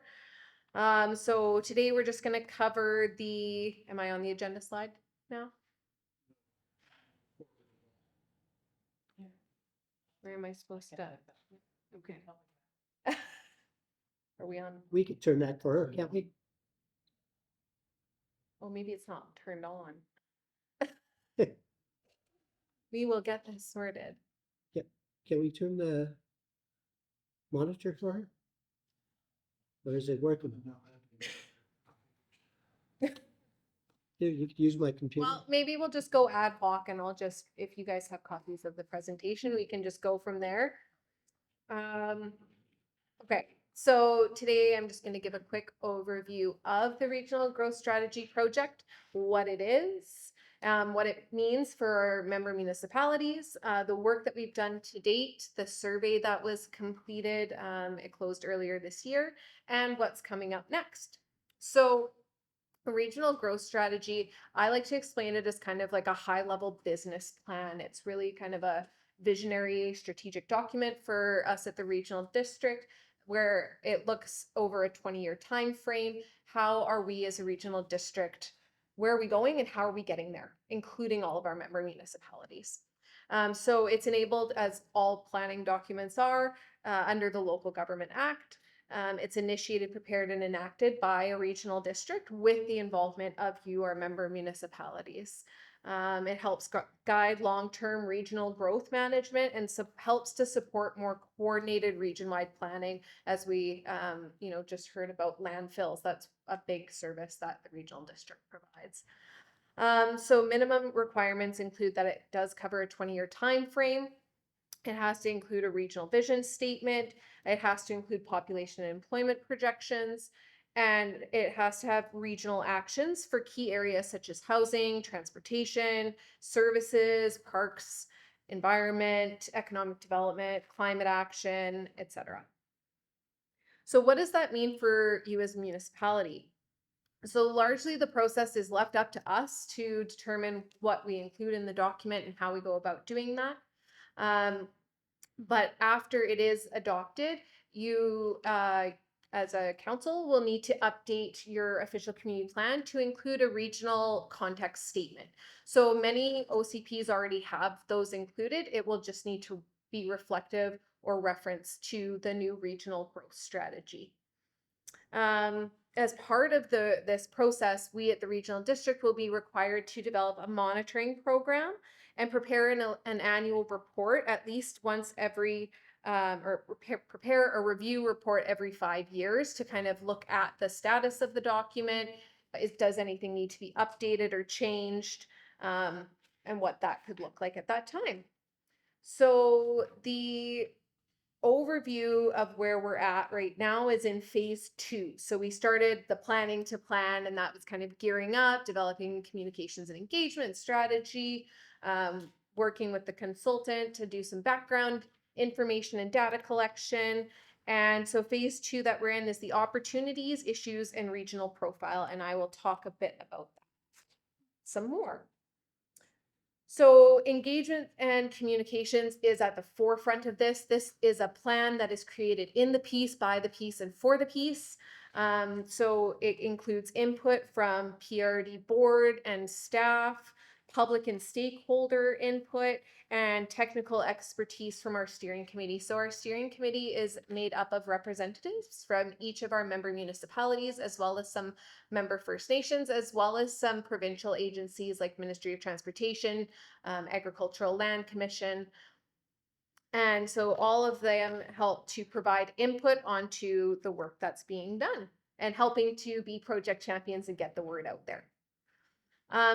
So today we're just going to cover am I on the agenda slide now? Where am I supposed to? Okay. Are we on? We could turn that for her, can't we? Oh, maybe it's not turned on. We will get this sorted. Can we turn the monitor for her? Or is it working? Here, you could use my computer. Well, maybe we'll just go ad hoc and I'll just, if you guys have copies of the presentation, we can just go from there. Okay, so today I'm just going to give a quick overview of the Regional Growth Strategy Project, what it is, what it means for our member municipalities, the work that we've done to date, the survey that was completed, it closed earlier this year, and what's coming up next. So a regional growth strategy, I like to explain it as kind of like a high-level business plan. It's really kind of a visionary strategic document for us at the regional district where it looks over a 20-year time frame. How are we as a regional district, where are we going and how are we getting there, including all of our member municipalities. So it's enabled, as all planning documents are, under the Local Government Act. It's initiated, prepared, and enacted by a regional district with the involvement of you, our member municipalities. It helps guide long-term regional growth management and helps to support more coordinated region-wide planning as we, just heard about landfills. That's a big service that the regional district provides. So minimum requirements include that it does cover a 20-year time frame. It has to include a regional vision statement. It has to include population and employment projections. And it has to have regional actions for key areas such as housing, transportation, services, parks, environment, economic development, climate action, etc. So what does that mean for you as a municipality? So largely the process is left up to us to determine what we include in the document and how we go about doing that. But after it is adopted, you, as a council, will need to update your official community plan to include a regional context statement. So many OCPs already have those included. It will just need to be reflective or reference to the new regional growth strategy. As part of this process, we at the regional district will be required to develop a monitoring program and prepare an annual report at least once every, or prepare a review report every 5 years to kind of look at the status of the document. Does anything need to be updated or changed? and what that could look like at that time. So the overview of where we're at right now is in phase 2. So we started the planning to plan, and that was kind of gearing up, developing communications and engagement strategy, working with the consultant to do some background information and data collection. And so phase 2 that we're in is the opportunities, issues, and regional profile. And I will talk a bit about that some more. So engagement and communications is at the forefront of this. This is a plan that is created in the piece, by the piece, and for the piece. So it includes input from PRD board and staff, public and stakeholder input, and technical expertise from our steering committee. So our steering committee is made up of representatives from each of our member municipalities, as well as some member First Nations, as well as some provincial agencies like Ministry of Transportation, Agricultural Land Commission. And so all of them help to provide input onto the work that's being done and helping to be project champions and get the word out there.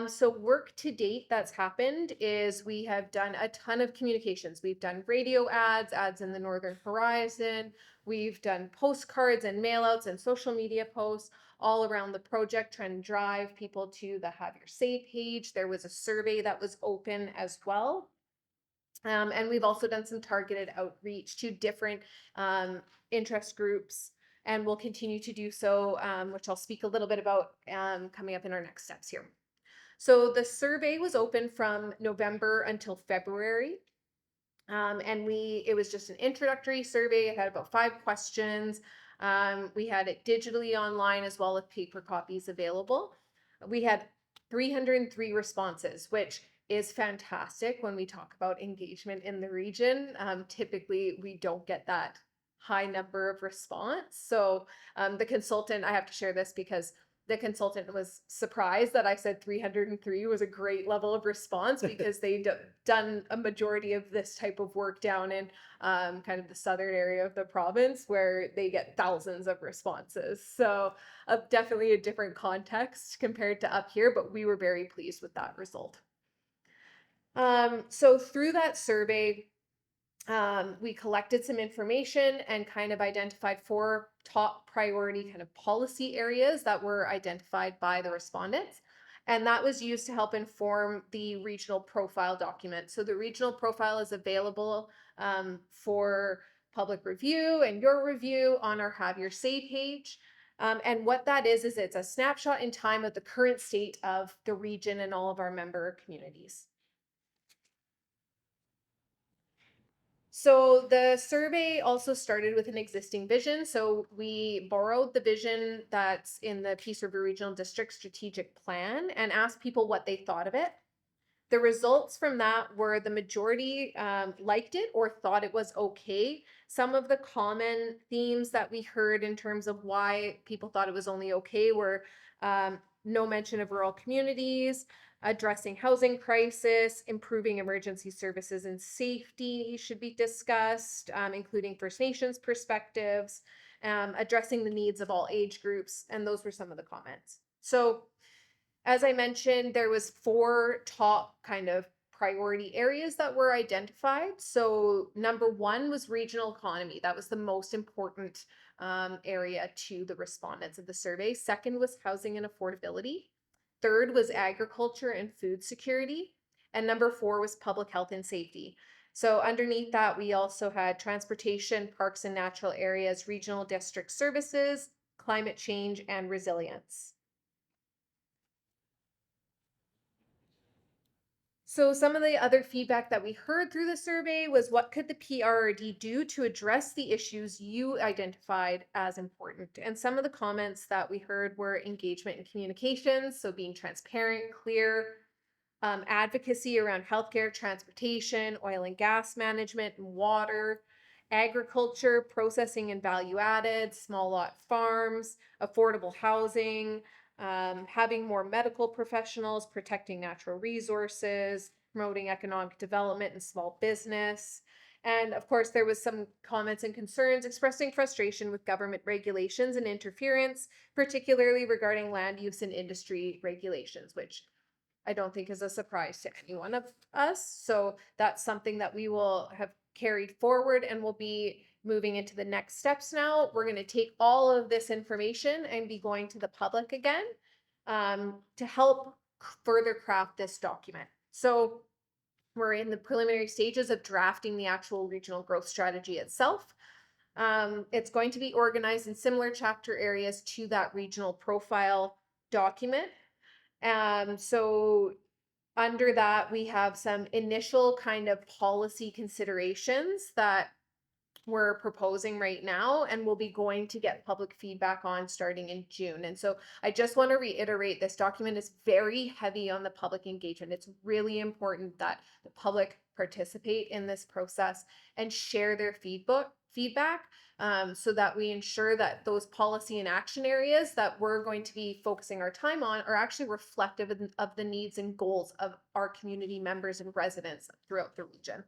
So work to date that's happened is we have done a ton of communications. We've done radio ads in the Northern Horizon. We've done postcards and mailouts and social media posts all around the project, trying to drive people to the Have Your Say page. There was a survey that was open as well. And we've also done some targeted outreach to different interest groups, and we'll continue to do so, which I'll speak a little bit about coming up in our next steps here. So the survey was open from November until February. And it was just an introductory survey. It had about 5 questions. We had it digitally online as well as paper copies available. We had 303 responses, which is fantastic when we talk about engagement in the region. Typically, we don't get that high number of response. So the consultant, I have to share this because the consultant was surprised that I said 303 was a great level of response because they'd done a majority of this type of work down in kind of the southern area of the province where they get thousands of responses. So definitely a different context compared to up here, but we were very pleased with that result. So through that survey, we collected some information and kind of identified 4 top priority kind of policy areas that were identified by the respondents. And that was used to help inform the regional profile document. So the regional profile is available for public review and your review on our Have Your Say page. And what that is it's a snapshot in time of the current state of the region and all of our member communities. So the survey also started with an existing vision. So we borrowed the vision that's in the Peace River Regional District strategic plan and asked people what they thought of it. The results from that were the majority liked it or thought it was okay. Some of the common themes that we heard in terms of why people thought it was only okay were no mention of rural communities, addressing housing crisis, improving emergency services and safety should be discussed, including First Nations perspectives, addressing the needs of all age groups, and those were some of the comments. So as I mentioned, there was 4 top kind of priority areas that were identified. So number 1 was regional economy. That was the most important area to the respondents of the survey. Second was housing and affordability. Third was agriculture and food security. And number 4 was public health and safety. So underneath that, we also had transportation, parks and natural areas, regional district services, climate change, and resilience. So some of the other feedback that we heard through the survey was what could the PRD do to address the issues you identified as important? And some of the comments that we heard were engagement and communications, so being transparent, clear, advocacy around healthcare, transportation, oil and gas management, and water, agriculture, processing and value added, small lot farms, affordable housing, having more medical professionals, protecting natural resources, promoting economic development and small business. And of course, there was some comments and concerns expressing frustration with government regulations and interference, particularly regarding land use and industry regulations, which I don't think is a surprise to any one of us. So that's something that we will have carried forward and will be moving into the next steps now. We're going to take all of this information and be going to the public again to help further craft this document. So we're in the preliminary stages of drafting the actual regional growth strategy itself. It's going to be organized in similar chapter areas to that regional profile document. So under that, we have some initial kind of policy considerations that we're proposing right now, and we'll be going to get public feedback on starting in June. And so I just want to reiterate, this document is very heavy on the public engagement. It's really important that the public participate in this process and share their feedback so that we ensure that those policy and action areas that we're going to be focusing our time on are actually reflective of the needs and goals of our community members and residents throughout the region.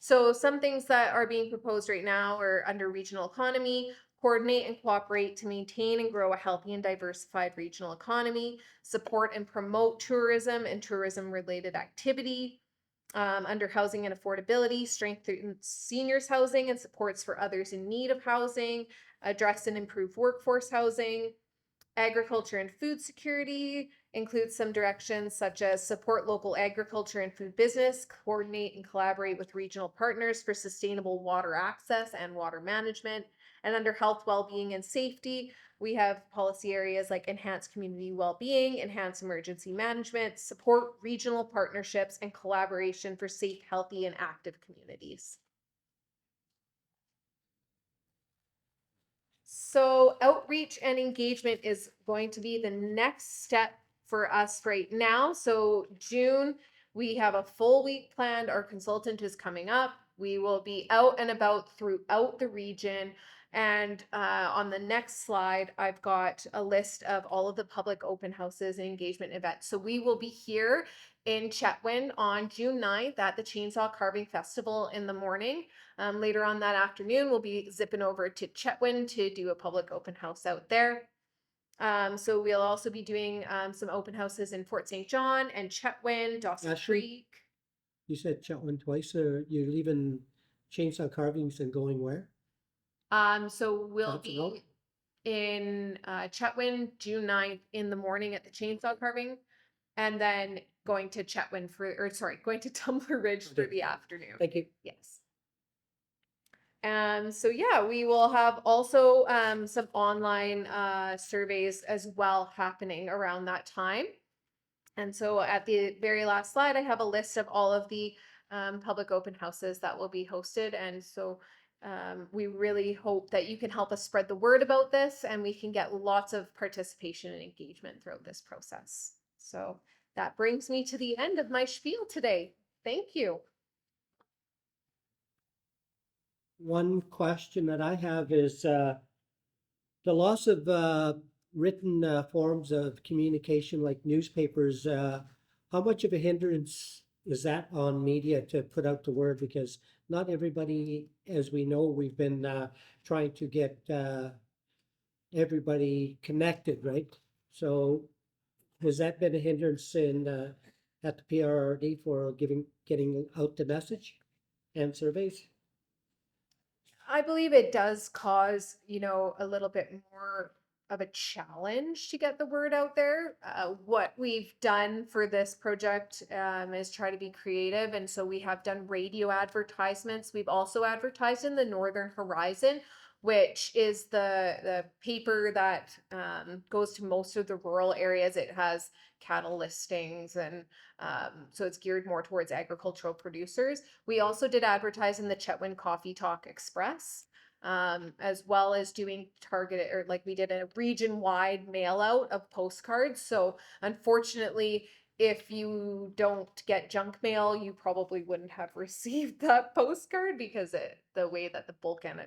So some things that are being proposed right now are under regional economy: coordinate and cooperate to maintain and grow a healthy and diversified regional economy, support and promote tourism and tourism related activity. Under housing and affordability, strengthen seniors housing and supports for others in need of housing, address and improve workforce housing. Agriculture and food security includes some directions such as support local agriculture and food business, coordinate and collaborate with regional partners for sustainable water access and water management. And under health, well-being, and safety, we have policy areas like enhance community well-being, enhance emergency management, support regional partnerships, and collaboration for safe, healthy, and active communities. So outreach and engagement is going to be the next step for us right now. So June, we have a full week planned. Our consultant is coming up. We will be out and about throughout the region. And on the next slide, I've got a list of all of the public open houses and engagement events. So we will be here in Chetwynd on June 9th at the Chainsaw Carving Festival in the morning. Later on that afternoon, we'll be zipping over to Chetwynd to do a public open house out there. So we'll also be doing some open houses in Fort St. John and Chetwynd, Dawson Ashley? Creek. You said Chetwynd twice, or you're leaving chainsaw carvings and going where? So we'll That's a be in Chetwynd June 9th in the morning at the chainsaw carving, and then going to Chetwynd going to Tumbler Ridge for the afternoon. Thank you. Yes. So yeah, we will have also some online surveys as well happening around that time. And so at the very last slide, I have a list of all of the public open houses that will be hosted. And so we really hope that you can help us spread the word about this, and we can get lots of participation and engagement throughout this process. So that brings me to the end of my spiel today. Thank you. One question that I have is the loss of written forms of communication like newspapers. How much of a hindrance is that on media to put out the word? Because not everybody, as we know, we've been trying to get everybody connected, right? So has that been a hindrance in at the PRRD for getting out the message and surveys? I believe it does cause, a little bit more of a challenge to get the word out there. What we've done for this project is try to be creative. And so we have done radio advertisements. We've also advertised in the Northern Horizon, which is the paper that goes to most of the rural areas. It has cattle listings, and so it's geared more towards agricultural producers. We also did advertise in the Chetwynd Coffee Talk Express, as well as doing targeted, or like we did a region-wide mail out of postcards. So unfortunately, if you don't get junk mail, you probably wouldn't have received that postcard because the way that the bulk and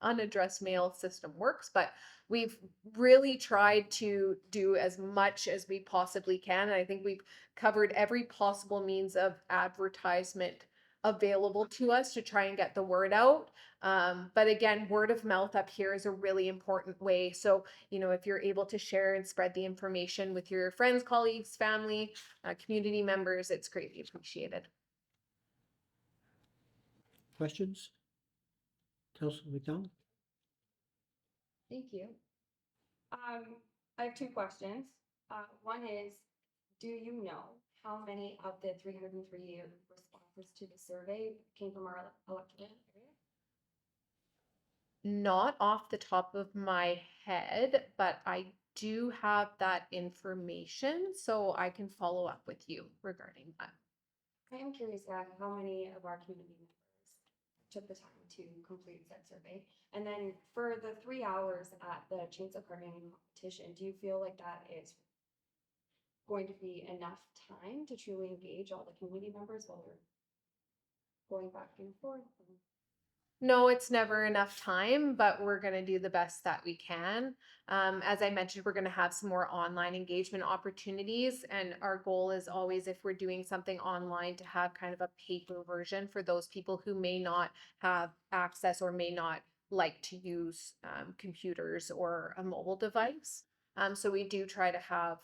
unaddressed mail system works. But we've really tried to do as much as we possibly can. And I think we've covered every possible means of advertisement available to us to try and get the word out. But again, word of mouth up here is a really important way. So, if you're able to share and spread the information with your friends, colleagues, family, community members, it's greatly appreciated. Questions? Councillor McDonald? Thank you. I have two questions. One is, do you know how many of the 303 responses to the survey came from our electorate area? Not off the top of my head, but I do have that information, so I can follow up with you regarding that. I am curious how many of our community members took the time to complete said survey. And then for the 3 hours at the chainsaw carving competition, do you feel like that is going to be enough time to truly engage all the community members while they're going back and forth? No, it's never enough time, but we're going to do the best that we can. As I mentioned, we're going to have some more online engagement opportunities. And our goal is always, if we're doing something online, to have kind of a paper version for those people who may not have access or may not like to use computers or a mobile device. So we do try to have,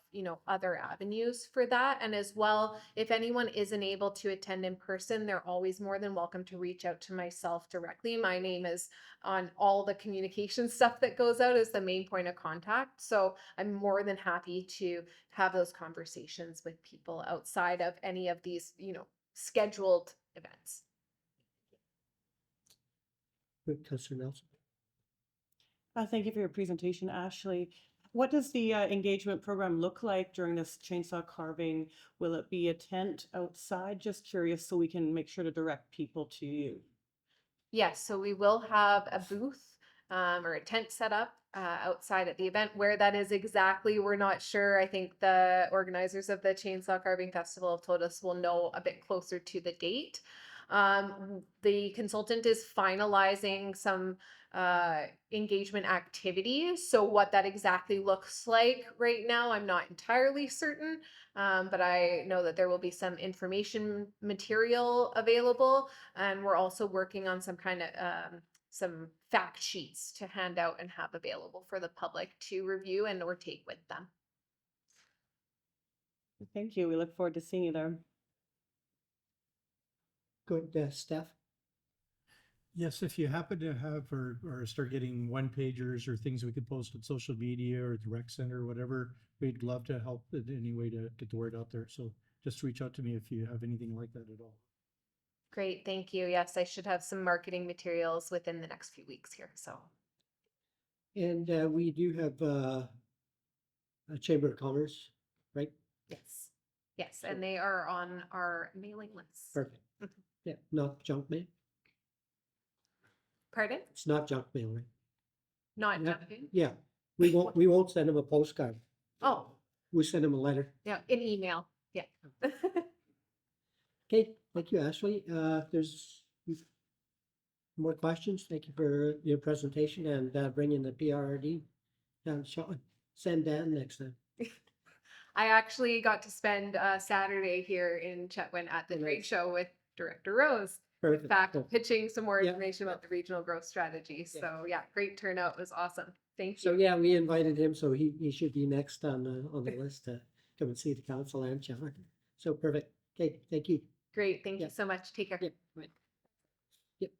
other avenues for that. And as well, if anyone isn't able to attend in person, they're always more than welcome to reach out to myself directly. My name is on all the communication stuff that goes out as the main point of contact. So I'm more than happy to have those conversations with people outside of any of these, scheduled events. Good, Councillor Nelson? Thank you for your presentation, Ashley. What does the engagement program look like during this chainsaw carving? Will it be a tent outside? Just curious so we can make sure to direct people to you. Yes, so we will have a booth or a tent set up outside at the event. Where that is exactly, we're not sure. I think the organizers of the Chainsaw Carving Festival have told us we'll know a bit closer to the date. The consultant is finalizing some engagement activities. So what that exactly looks like right now, I'm not entirely certain, but I know that there will be some information material available, and we're also working on some kind of some fact sheets to hand out and have available for the public to review and or take with them. Thank you. We look forward to seeing you there. Good, Steph? Yes, if you happen to have or start getting one pagers or things we could post on social media or the rec center or whatever, we'd love to help in any way to get the word out there. So just reach out to me if you have anything like that at all. Great, thank you. Yes, I should have some marketing materials within the next few weeks here. So, And we do have a Chamber of Commerce, right? yes, yes, and they are on our mailing list. Perfect. Yeah, not junk mail. Pardon? It's not junk mail, right? Not Yeah. jumping. Yeah, we won't send them a postcard. Oh, We send them a letter. yeah, an email. Yeah. Okay, thank you, Ashley. There's more questions. Thank you for your presentation and bringing the PRRD down. Send Dan next time. I actually got to spend Saturday here in Chetwynd at the trade show with Director Rose. In Perfect. fact, Cool. pitching some more Yeah. information about the regional growth strategy. Yeah. So yeah, great turnout. It was awesome. Thank So you. yeah, we invited him, so he should be next on the list to come and see the council and Chetwynd. So perfect. Okay, thank you. Great. Thank Yeah. you so much. Take care. Yep. Yep.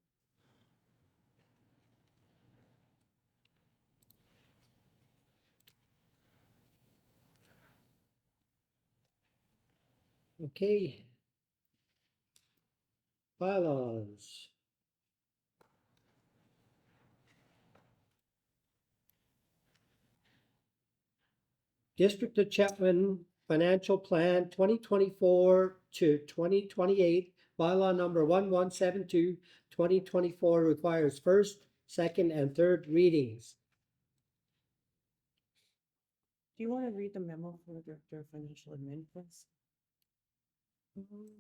Okay. Bylaws. District of Chetwynd Financial Plan 2024 to 2028, bylaw number 1172, 2024 requires first, second, and third readings. Do you want to read the memo from the Director of Financial Admin, please?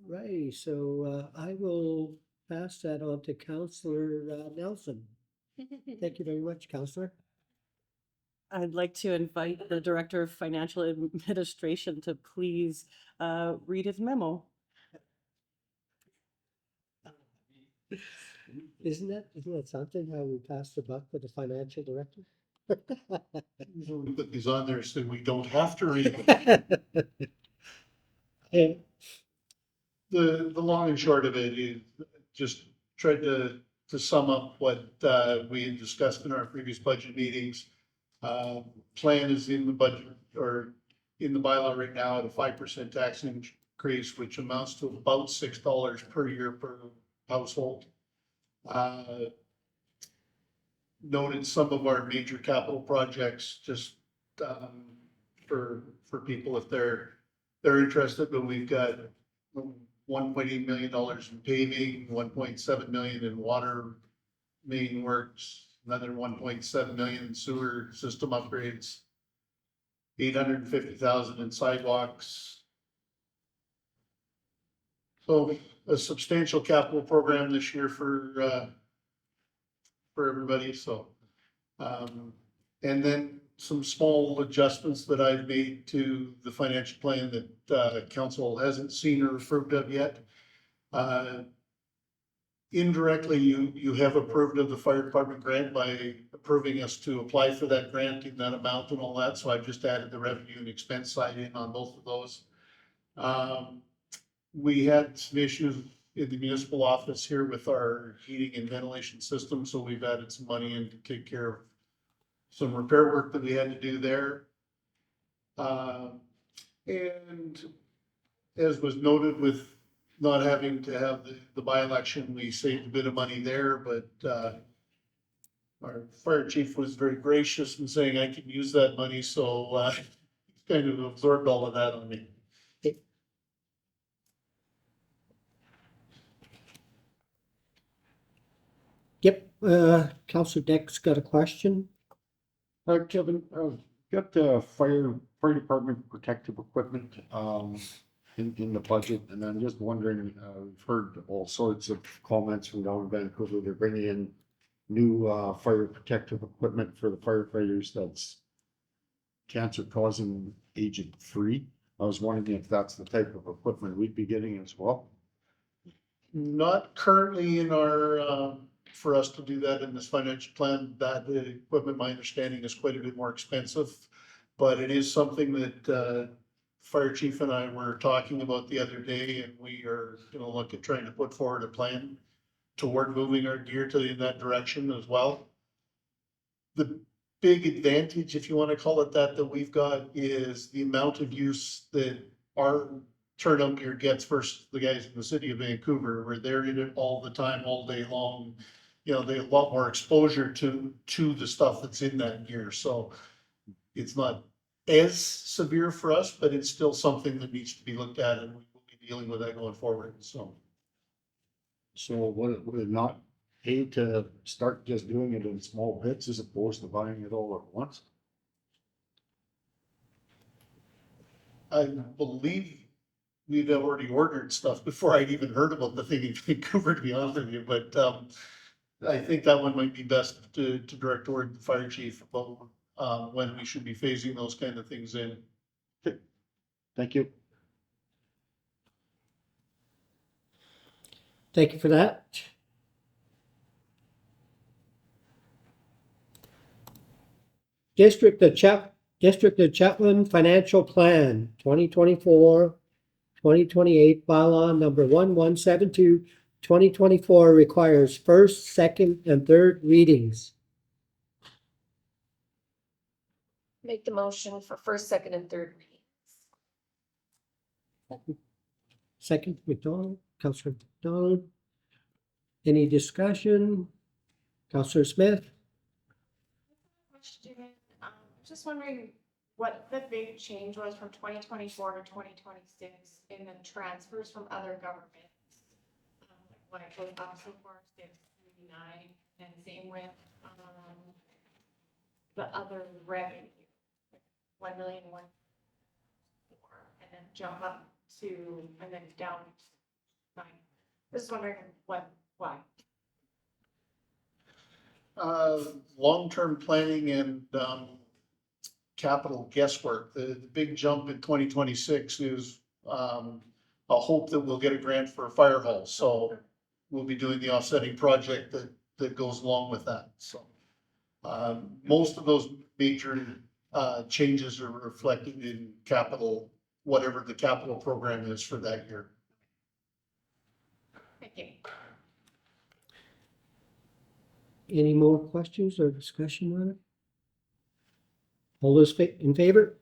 Right, so I will pass that on to Councillor Nelson. Thank you very much, Councillor. I'd like to invite the Director of Financial Administration to please read his memo. Isn't that something, how we pass the buck with the financial director? We put these on there so we don't have to read them. And The long and short of it is just tried to sum up what we had discussed in our previous budget meetings. Plan is in the budget or in the bylaw right now at a 5% tax increase, which amounts to about $6 per year per household. Noted some of our major capital projects just for people if they're interested, but we've got $1.8 million in paving, 1.7 million in water main works, another 1.7 million in sewer system upgrades, 850,000 in sidewalks. So a substantial capital program this year for everybody. So, and then some small adjustments that I've made to the financial plan that council hasn't seen or approved of yet. Indirectly, you have approved of the fire department grant by approving us to apply for that grant in that amount and all that. So I've just added the revenue and expense side in on both of those. We had some issues in the municipal office here with our heating and ventilation system. So we've added some money in to take care of some repair work that we had to do there. And as was noted with not having to have the by-election, we saved a bit of money there, but our fire chief was very gracious in saying I can use that money. So he's kind of absorbed all of that on me. Yep, Councillor Dick's got a question. Kevin, got the fire department protective equipment in the budget, and I'm just wondering, we've heard all sorts of comments from down in Vancouver. They're bringing in new fire protective equipment for the firefighters that's cancer causing agent free. I was wondering if that's the type of equipment we'd be getting as well. Not currently in our for us to do that in this financial plan. That equipment, my understanding, is quite a bit more expensive, but it is something that fire chief and I were talking about the other day, and we are going to look at trying to put forward a plan toward moving our gear in that direction as well. The big advantage, if you want to call it that we've got is the amount of use that our turnout gear gets versus the guys in the city of Vancouver, where they're in it all the time, all day long. You know, they have a lot more exposure to the stuff that's in that gear. So it's not as severe for us, but it's still something that needs to be looked at, and we will be dealing with that going forward. So would it not pay to start just doing it in small bits as opposed to buying it all at once? I believe we'd already ordered stuff before I'd even heard about the thing in Vancouver, to be honest with you, but I think that one might be best to direct toward the fire chief about when we should be phasing those kind of things in. Okay. Thank you. Thank you for that. District of Chetwynd Financial Plan 2024-2028 bylaw number 1172 2024 requires first, second, and third readings. Make the motion for first, second, and third readings. Second, McDonald, Councillor McDonald. Any discussion? Councillor Smith? Question. Just wondering what the big change was from 2024 to 2026 in the transfers from other governments. When it goes up so far, 639, and same with the other revenue, 1,000,001, and then jump up to, and then down to 9. Just wondering why. Long-term planning and capital guesswork. The big jump in 2026 is a hope that we'll get a grant for a fire hall. So we'll be doing the offsetting project that goes along with that, so. Most of those major, changes are reflected in capital, whatever the capital program is for that year. Thank you. Any more questions or discussion on it? All those in favor?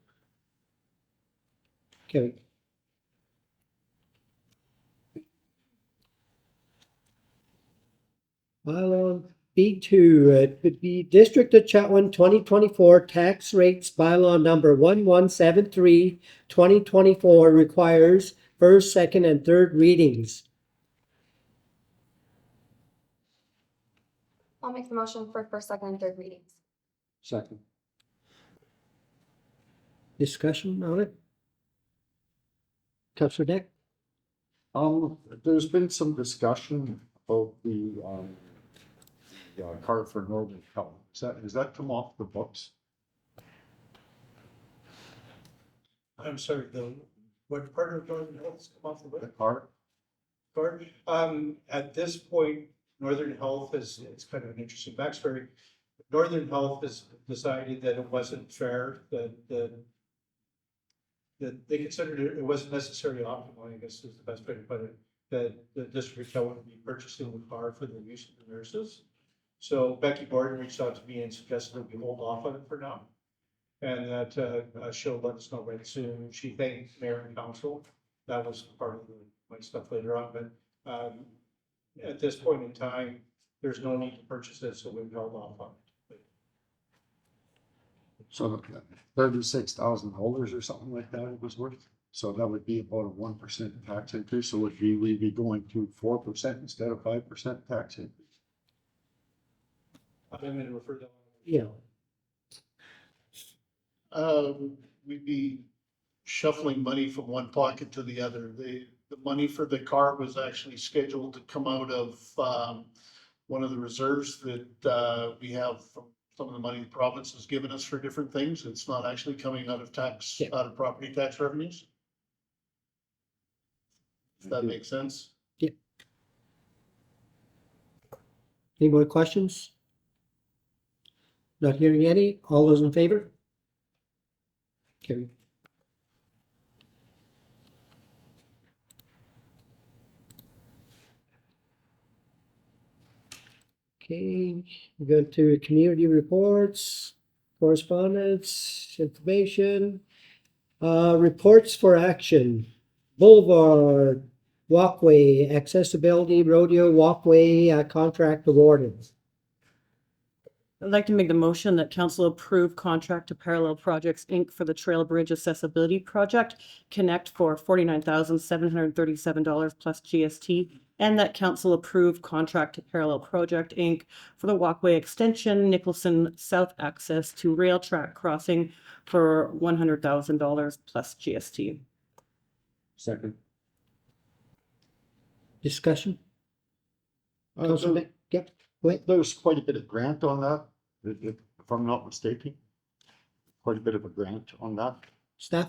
Carried. Bylaw B2, it would be District of Chetwynd 2024 tax rates bylaw number 1173, 2024 requires first, second, and third readings. I'll make the motion for first, second, and third readings. Second. Discussion on it? Councillor Dick? There's been some discussion about the card for Northern Health. Is that come off the books? I'm sorry, what part of Northern Health has come off the The book? card? At this point, Northern Health is, it's kind of an interesting backstory. Northern Health has decided that it wasn't fair, that they considered it wasn't necessarily optimal, I guess is the best way to put it, that the district would be purchasing the car for the use of the nurses. So Becky Gordon reached out to me and suggested that we hold off on it for now. And that she'll let us know right soon. She thanked mayor and council. That was part of my stuff later on, but at this point in time, there's no need to purchase it, so we've held off on it. So $36,000 or something like that it was worth. So that would be about a 1% tax increase. So we'd be going to 4% instead of 5% tax increase. I'm going to refer to. Yeah. We'd be shuffling money from one pocket to the other. The money for the car was actually scheduled to come out of one of the reserves that we have from some of the money the province has given us for different things. It's not actually coming out of tax, Yeah. out of property tax revenues. If that makes sense. Any more questions? Not hearing any. All those in favor? Carried. Okay, we go to community reports, correspondence, information, reports for action, boulevard, walkway, accessibility, rodeo, walkway, contract awarded. I'd like to make the motion that council approve contract to Parallel Projects, Inc. for the Trail Bridge Accessibility Project, Connect for $49,737 plus GST, and that council approve contract to Parallel Project, Inc. for the walkway extension, Nicholson South access to rail track crossing for $100,000 plus GST. Second. Discussion? Councilor Beck? Yep, wait. There's quite a bit of grant on that, if I'm not mistaken. Quite a bit of a grant on that. Staff?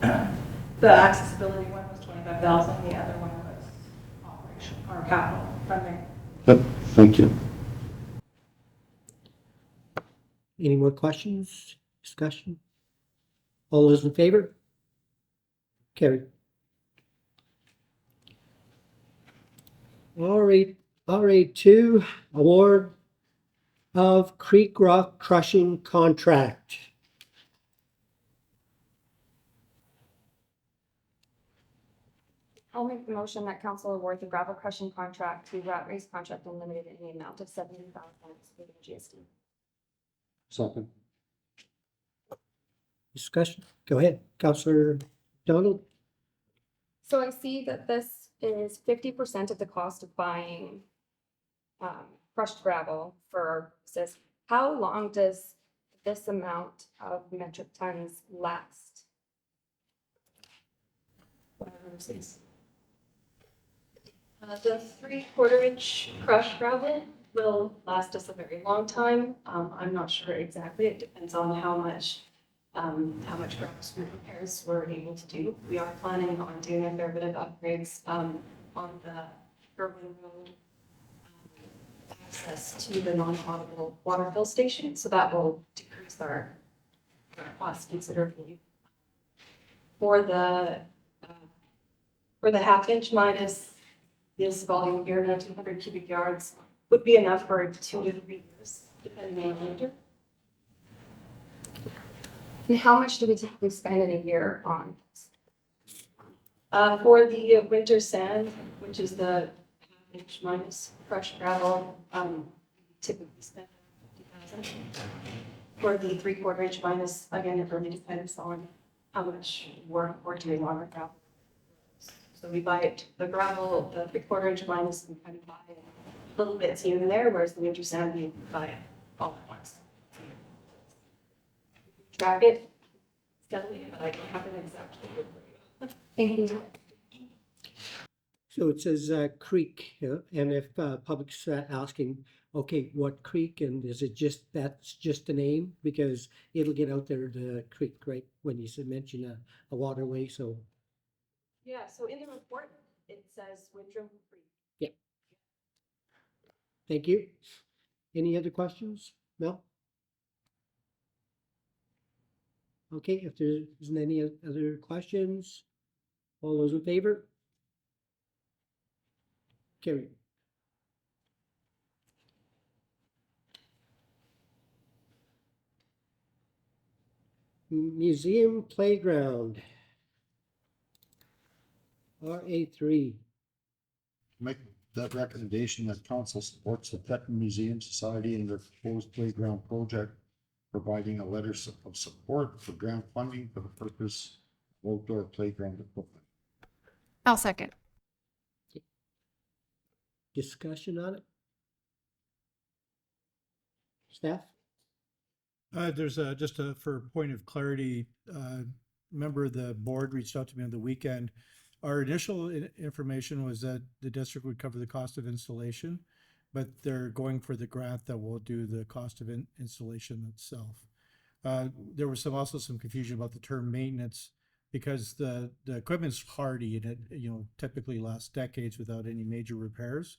The accessibility one was 25,000, the other one was operation or capital funding. Yep, thank you. Any more questions, discussion? All those in favor? Carried. RA2, award of Creek Rock crushing contract. I'll make the motion that council award the gravel crushing contract to Rat Race Contract Unlimited in the amount of $70,000 excluding GST. Second. Discussion, go ahead, Councillor Donald. So I see that this is 50% of the cost of buying crushed gravel for our process. How long does this amount of metric tons last? The 3/4 inch crushed gravel will last us a very long time. I'm not sure exactly. It depends on how much how much gravel repairs we're able to do. We are planning on doing a fair bit of upgrades on the Berwyn Road access to the non-potable water fill station, so that will decrease our cost considerably. For the half inch minus this volume here, now 200 cubic yards, would be enough for 2 to 3 years, depending on winter. And how much do we typically spend in a year on this? For the winter sand, which is the half-inch minus crushed gravel, typically spend 50,000. For the 3/4 inch minus, again, it really depends on how much work we're doing on our gravel. So we buy it, the gravel, the 3/4 inch minus, and kind of buy little bits here and there, whereas the winter sand, we buy it all at once. Track it? Steadily, but I don't have an exact figure for you. Thank you. So it says creek, and if public's asking, okay, what creek, and is it just, that's just the name? Because it'll get out there, the creek, right, when you mention a waterway, so. Yeah, so in the report, it says Windrum Creek. Thank you. Any other questions? Mel? Okay, if there isn't any other questions, all those in favor? Carry. Museum playground. RA3. Make that recommendation that council supports the Chetwynd Museum Society and their proposed playground project, providing a letter of support for grant funding for the purpose of outdoor playground equipment. I'll second. Discussion on it? Staff? There's for a point of clarity, member of the board reached out to me on the weekend. Our initial information was that the district would cover the cost of installation, but they're going for the grant that will do the cost of installation itself. There was also some confusion about the term maintenance, because the equipment's hardy and it typically lasts decades without any major repairs.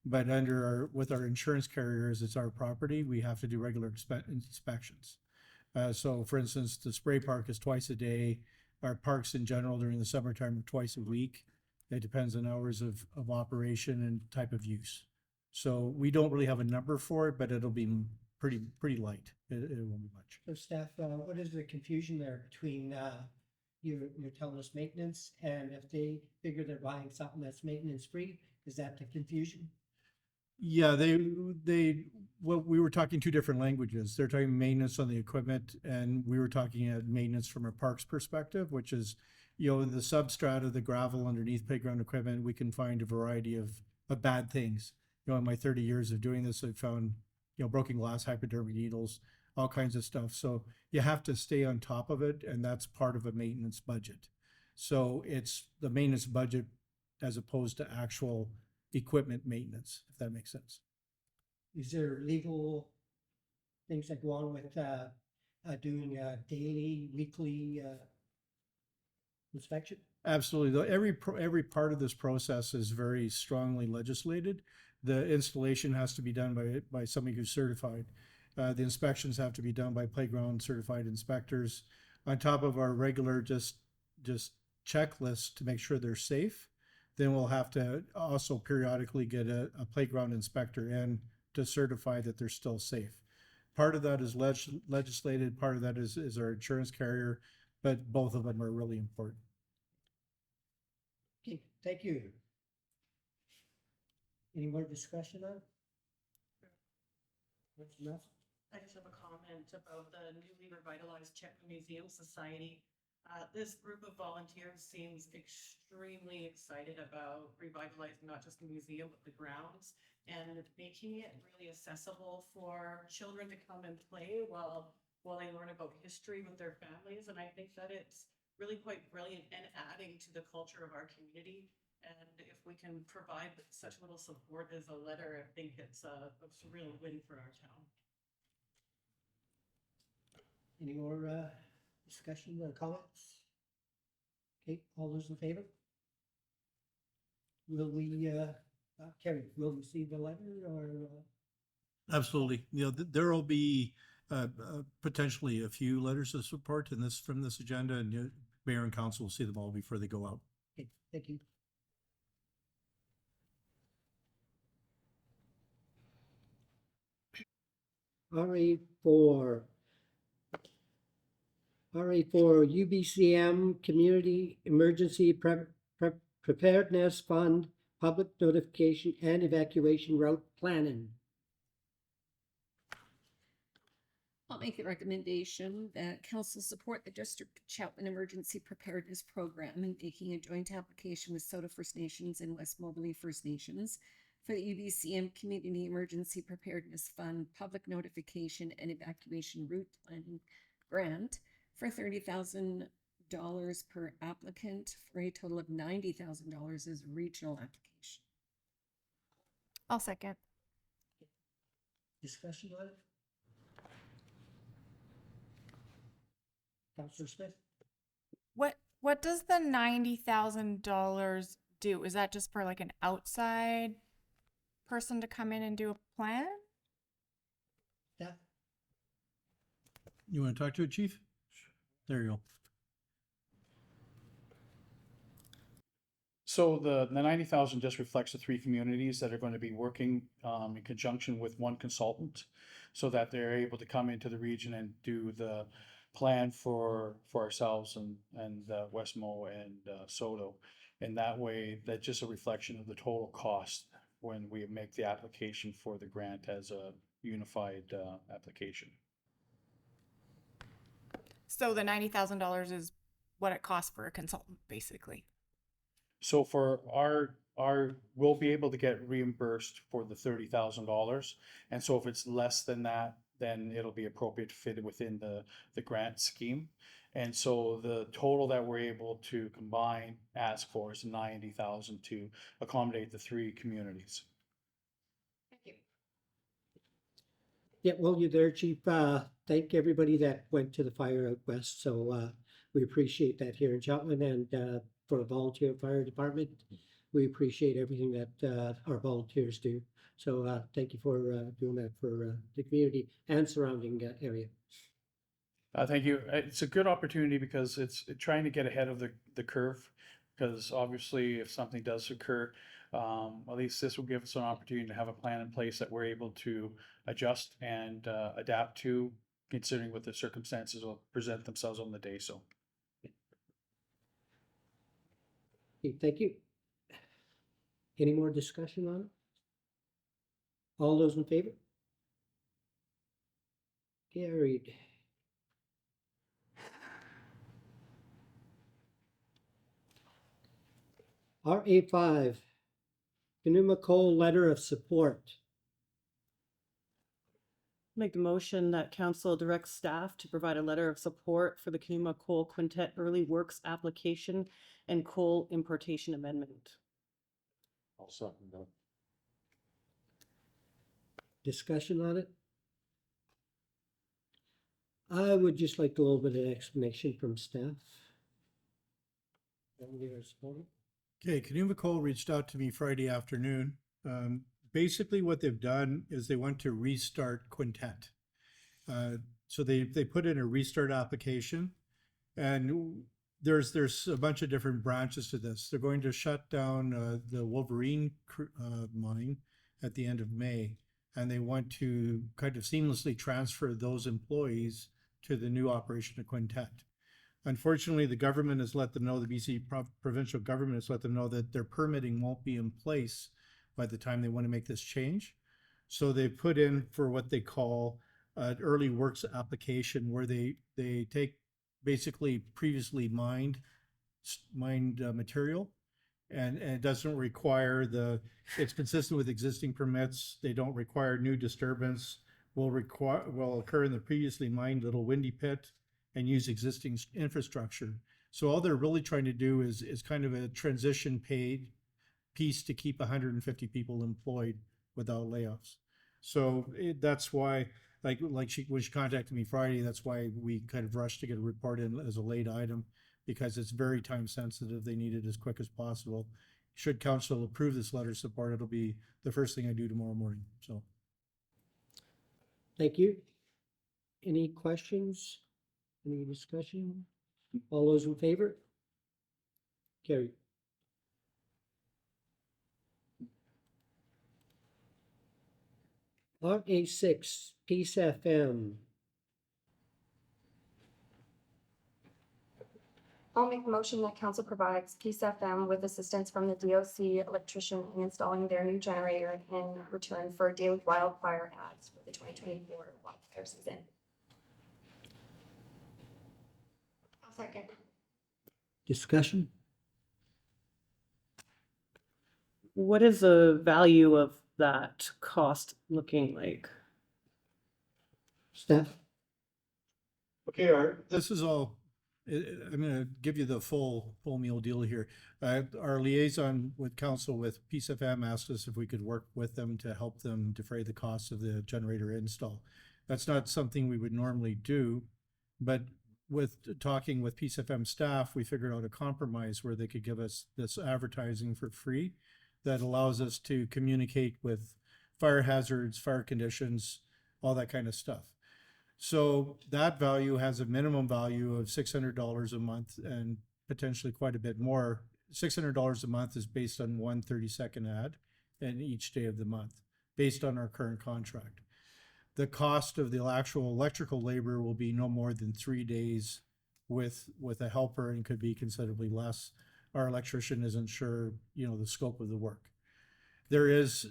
But with our insurance carriers, it's our property. We have to do regular inspections. So for instance, the spray park is twice a day. Our parks in general during the summertime are twice a week. It depends on hours of operation and type of use. So we don't really have a number for it, but it'll be pretty light. It won't be much. So staff, what is the confusion there between you're telling us maintenance, and if they figure they're buying something that's maintenance free, is that the confusion? Yeah, we were talking two different languages. They're talking maintenance on the equipment, and we were talking maintenance from a parks perspective, which is, the substrata, the gravel underneath playground equipment. We can find a variety of bad things. In my 30 years of doing this, I've found, broken glass, hypodermic needles, all kinds of stuff. So you have to stay on top of it, and that's part of a maintenance budget. So it's the maintenance budget as opposed to actual equipment maintenance, if that makes sense. Is there legal things that go on with doing daily, weekly inspection? Absolutely. Every part of this process is very strongly legislated. The installation has to be done by somebody who's certified. The inspections have to be done by playground certified inspectors, on top of our regular just checklists to make sure they're safe. Then we'll have to also periodically get a playground inspector in to certify that they're still safe. Part of that is legislated, part of that is our insurance carrier, but both of them are really important. Okay, thank you. Any more discussion on it? What's enough? I just have a comment about the newly revitalized Chetwynd Museum Society. This group of volunteers seems extremely excited about revitalizing not just the museum, but the grounds, and making it really accessible for children to come and play while they learn about history with their families. And I think that it's really quite brilliant and adding to the culture of our community. And if we can provide such little support as a letter, I think it's a real win for our town. Any more discussion or comments? Okay, all those in favor? Will we, Kerry, will we see the letter or? Absolutely. You know, there will be potentially a few letters of support in this from this agenda, and mayor and council will see them all before they go out. Okay, thank you. RA4. RA4 UBCM Community Emergency Preparedness Fund, Public Notification and Evacuation Route Planning. I'll make the recommendation that council support the District of Chetwynd Emergency Preparedness Program and making a joint application with Soda First Nations and West Moberly First Nations for the UBCM Community Emergency Preparedness Fund Public Notification and Evacuation Route Planning Grant for $30,000 per applicant for a total of $90,000 as regional application. I'll second. Discussion on it? Councillor Smith? What does the $90,000 do? Is that just for like an outside person to come in and do a plan? Yeah. You want to talk to it, Chief? There you go. So the 90,000 just reflects the three communities that are going to be working in conjunction with one consultant, so that they're able to come into the region and do the plan for ourselves and Westmo and Soto. And that way, that's just a reflection of the total cost when we make the application for the grant as a unified application. So the $90,000 is what it costs for a consultant, basically. So for we'll be able to get reimbursed for the $30,000. And so if it's less than that, then it'll be appropriate to fit it within the grant scheme. And so the total that we're able to combine, ask for, is 90,000 to accommodate the three communities. Thank you. Yeah, well, you're there, Chief. Thank everybody that went to the fire out west. So we appreciate that here in Chetwynd, and for the volunteer fire department, we appreciate everything that our volunteers do. So thank you for doing that for the community and surrounding area. Thank you. It's a good opportunity because it's trying to get ahead of the curve, because obviously if something does occur, at least this will give us an opportunity to have a plan in place that we're able to adjust and adapt to, considering what the circumstances will present themselves on the day. So. Okay, thank you. Any more discussion on it? All those in favor? Carried. RA5, Canuma Coal Letter of Support. Make the motion that council directs staff to provide a letter of support for the Canuma Coal Quintet Early Works application and coal importation amendment. I'll second that. Discussion on it? I would just like a little bit of explanation from staff. Okay, Canuma Coal reached out to me Friday afternoon. Basically what they've done is they want to restart Quintet. So they put in a restart application, and there's a bunch of different branches to this. They're going to shut down the Wolverine mine at the end of May, and they want to kind of seamlessly transfer those employees to the new operation of Quintet. Unfortunately, the government has let them know, the BC provincial government has let them know that their permitting won't be in place by the time they want to make this change. So they put in for what they call an early works application, where they take basically previously mined material, and it doesn't require it's consistent with existing permits. They don't require new disturbance, will occur in the previously mined Little Windy Pit and use existing infrastructure. So all they're really trying to do is kind of a transition paid piece to keep 150 people employed without layoffs. So that's why like when she contacted me Friday, that's why we kind of rushed to get a report in as a late item, because it's very time sensitive. They need it as quick as possible. Should council approve this letter of support, it'll be the first thing I do tomorrow morning, so. Thank you. Any questions? Any discussion? All those in favor? Carried. RA6, Peace FM. I'll make a motion that council provides Peace FM with assistance from the DOC electrician in installing their new generator in return for daily wildfire ads for the 2024 wildfire season. I'll second. Discussion? What is the value of that cost looking like? Staff? Okay, Art. This is all, I'm gonna give you the full meal deal here. Our liaison with council with Peace FM asked us if we could work with them to help them defray the cost of the generator install. That's not something we would normally do, but with talking with Peace FM staff, we figured out a compromise where they could give us this advertising for free that allows us to communicate with fire hazards, fire conditions, all that kind of stuff. So that value has a minimum value of $600 a month and potentially quite a bit more. $600 a month is based on one 30-second ad and each day of the month, based on our current contract. The cost of the actual electrical labor will be no more than 3 days with a helper, and could be considerably less. Our electrician isn't sure, the scope of the work. There is,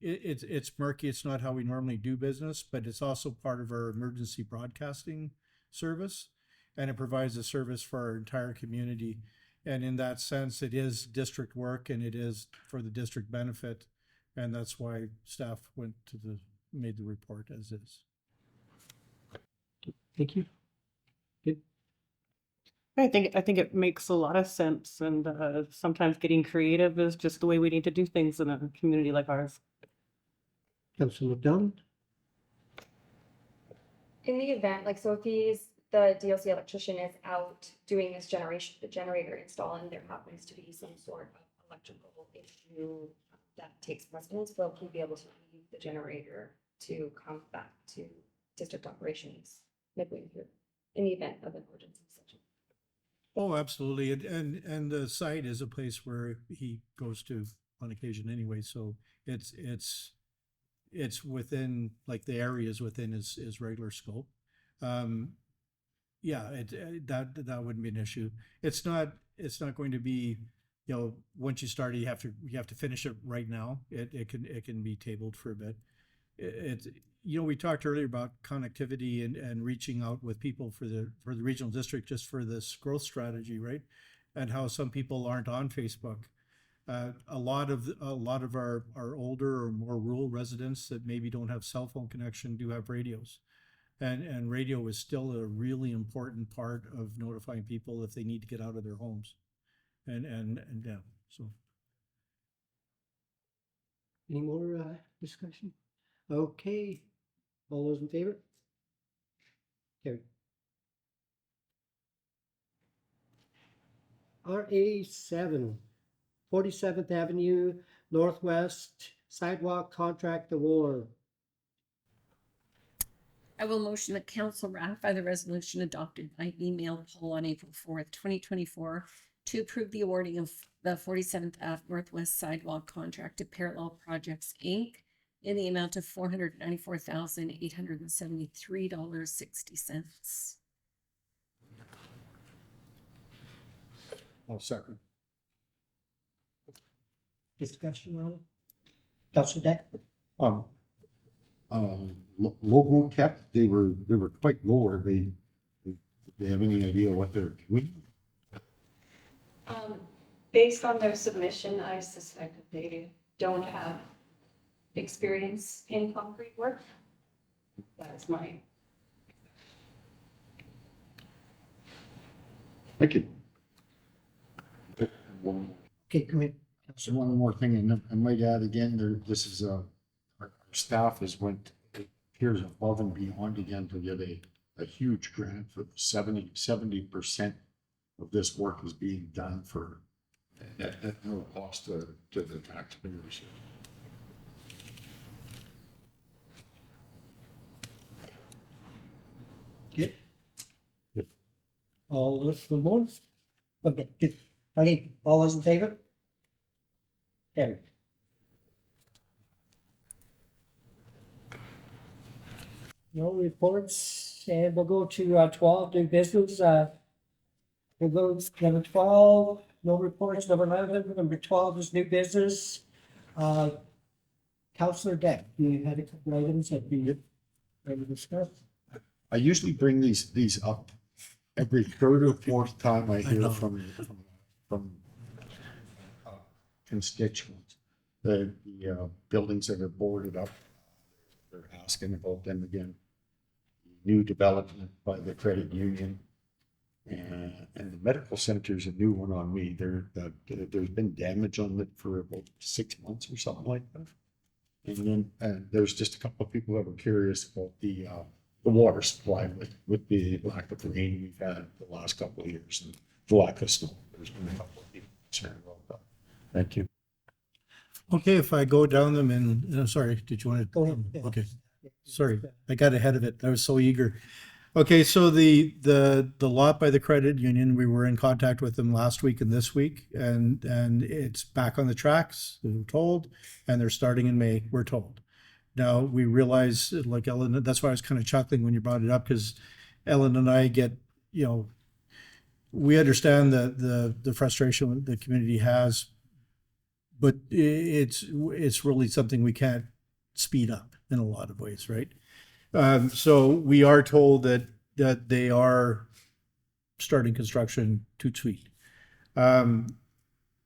it's murky. It's not how we normally do business, but it's also part of our emergency broadcasting service, and it provides a service for our entire community. And in that sense, it is district work, and it is for the district benefit, and that's why staff made the report as is. Thank you. Good. I think it makes a lot of sense, and sometimes getting creative is just the way we need to do things in a community like ours. Councilor McDonald? In the event, so if the DLC electrician is out doing this generator install, and there happens to be some sort of electrical issue that takes precedence, will he be able to leave the generator to come back to district operations midway through in the event of an emergency such? Oh, absolutely. And the site is a place where he goes to on occasion anyway. So it's within, the areas within his regular scope. Yeah, that wouldn't be an issue. It's not going to be, once you start, you have to finish it right now. It can be tabled for a bit. We talked earlier about connectivity and reaching out with people for the regional district, just for this growth strategy, right? And how some people aren't on Facebook. A lot of our older or more rural residents that maybe don't have cell phone connection do have radios. And radio is still a really important part of notifying people if they need to get out of their homes. And yeah, so. Any more discussion? Okay. All those in favor? Carried. RA7, 47th Avenue Northwest Sidewalk Contract Award. I will motion that council ratify the resolution adopted by email poll on April 4th, 2024 to approve the awarding of the 47th Ave Northwest Sidewalk Contract to Parallel Projects, Inc. in the amount of $494,873.60. I'll second. Discussion on it? Councilor Deck? Logo kept, they were quite lower. They have any idea what they're doing? Based on their submission, I suspect that they don't have experience in concrete work. That's my. I could. Okay, go ahead. So one more thing, and I might add again, this is our staff has went appears above and beyond again to get a huge grant for 70% of this work is being done for at no cost to the taxpayers. Good. All those for more? Okay, good. Okay, all those in favor? Carried. No reports, and we'll go to 12, new business. We'll go to number 12, no reports. Number 11, number 12 is new business. Councillor Deck, you had a couple items that we ready to discuss? I usually bring these up every third or fourth time I hear from constituents. The buildings that are boarded up, they're asking about them again. New development by the credit union. And the medical center is a new one on me. There's been damage on it for about 6 months or something like that. And then there's just a couple of people that were curious about the water supply with the lack of rain we've had the last couple of years and the lack of snow. There's been a couple of people concerned about that. Thank you. Okay, if I go down them and, sorry, did you want to? Go ahead. Yeah. Okay, sorry, I got ahead of it. I was so eager. Okay, so the lot by the credit union, we were in contact with them last week and this week, and it's back on the tracks, we're told, and they're starting in May, we're told. Now, we realize, like Ellen, that's why I was kind of chuckling when you brought it up, because Ellen and I get, we understand the frustration the community has, but it's really something we can't speed up in a lot of ways, right? So we are told that they are starting construction tout de suite.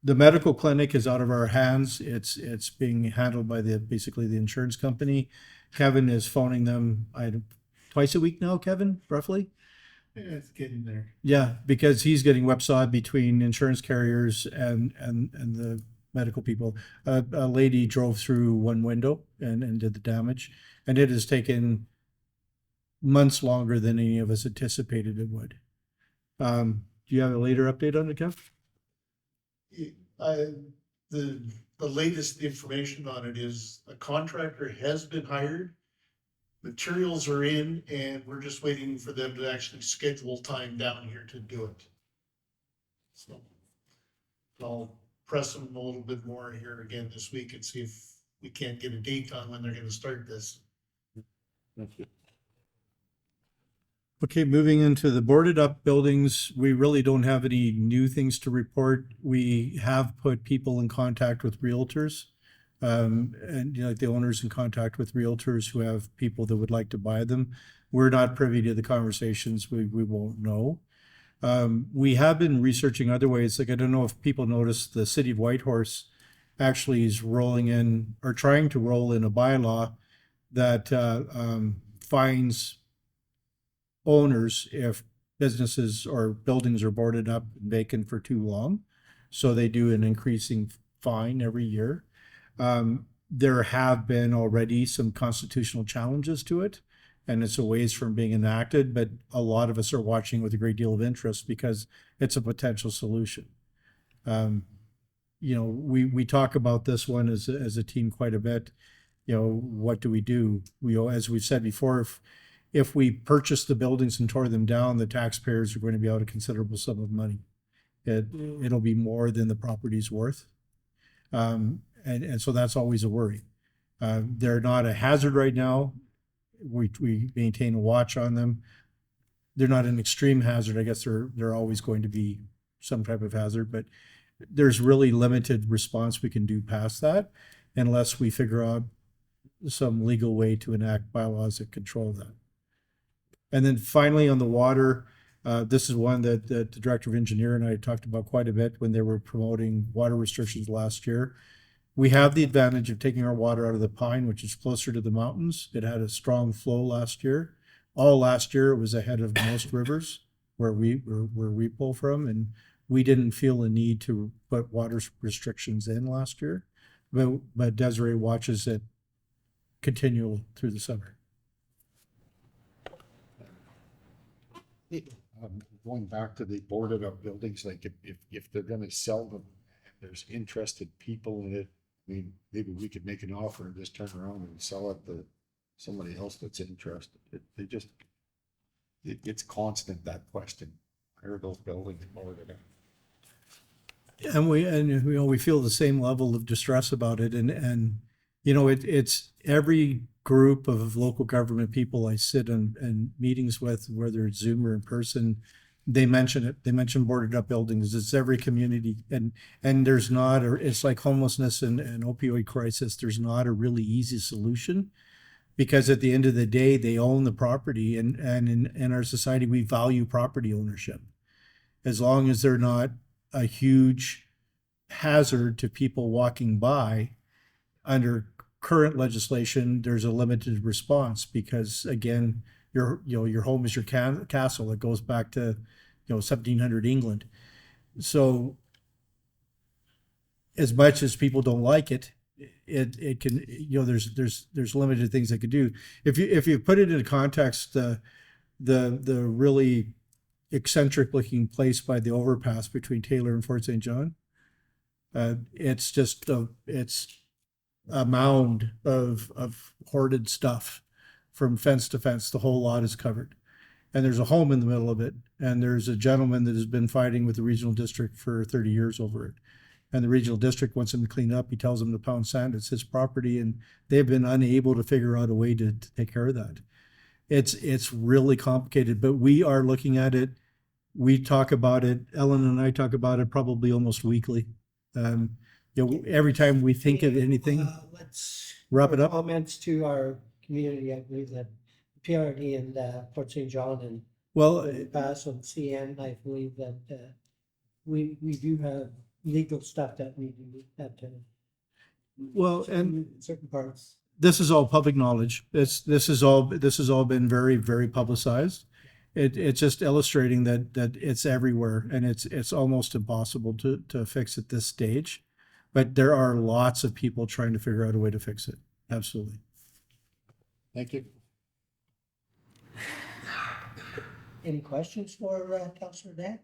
The medical clinic is out of our hands. It's being handled by basically the insurance company. Kevin is phoning them twice a week now, Kevin, roughly? Yeah, it's getting there. Yeah, because he's getting whipsawed between insurance carriers and the medical people. A lady drove through one window and did the damage, and it has taken months longer than any of us anticipated it would. Do you have a later update on it, Kev? The latest information on it is a contractor has been hired. Materials are in, and we're just waiting for them to actually schedule time down here to do it. So I'll press them a little bit more here again this week and see if we can't get a date on when they're going to start this. Thank you. Okay, moving into the boarded up buildings, we really don't have any new things to report. We have put people in contact with realtors, and the owners in contact with realtors who have people that would like to buy them. We're not privy to the conversations. We won't know. We have been researching other ways. Like, I don't know if people noticed, the city of Whitehorse actually is rolling in or trying to roll in a bylaw that fines owners if businesses or buildings are boarded up and vacant for too long. So they do an increasing fine every year. There have been already some constitutional challenges to it, and it's a ways from being enacted, but a lot of us are watching with a great deal of interest because it's a potential solution. We talk about this one as a team quite a bit. What do we do? As we've said before, if we purchase the buildings and tore them down, the taxpayers are going to be out a considerable sum of money. It'll be more than the property's worth. And so that's always a worry. They're not a hazard right now. We maintain a watch on them. They're not an extreme hazard. I guess they're always going to be some type of hazard, but there's really limited response we can do past that unless we figure out some legal way to enact bylaws that control that. And then finally on the water, this is one that the Director of Engineer and I talked about quite a bit when they were promoting water restrictions last year. We have the advantage of taking our water out of the Pine, which is closer to the mountains. It had a strong flow last year. All last year, it was ahead of most rivers where we pull from, and we didn't feel a need to put water restrictions in last year. But Desiree watches it continually through the summer. Going back to the boarded up buildings, like if they're gonna sell them, there's interested people in it. I mean, maybe we could make an offer and just turn around and sell it to somebody else that's interested. It's constant, that question. Where are those buildings boarded up? And we feel the same level of distress about it. And it's every group of local government people I sit in meetings with, whether it's Zoom or in person, they mention it. They mention boarded up buildings. It's every community. And there's not, or it's like homelessness and opioid crisis. There's not a really easy solution, because at the end of the day, they own the property. And in our society, we value property ownership. As long as they're not a huge hazard to people walking by, under current legislation, there's a limited response, because again, your home is your castle. It goes back to 1700 England. So as much as people don't like it, it can, there's limited things they could do. If you put it in context, the really eccentric looking place by the overpass between Taylor and Fort St. John, it's just it's a mound of hoarded stuff from fence to fence. The whole lot is covered, and there's a home in the middle of it, and there's a gentleman that has been fighting with the regional district for 30 years over it, and the regional district wants him to clean up. He tells them to pound sand. It's his property, and they've been unable to figure out a way to take care of that. It's really complicated, but we are looking at it. We talk about it. Ellen and I talk about it probably almost weekly. Every time we think of anything, Let's wrap it up. Comments to our community. I believe that PRD and Port St. John and pass on CN. I believe that we do have legal stuff that we do have to. And certain parts. this is all public knowledge. This has all been very, very publicized. It's just illustrating that it's everywhere, and it's almost impossible to fix at this stage. But there are lots of people trying to figure out a way to fix it. Absolutely. Thank you. Any questions for Councillor Dack?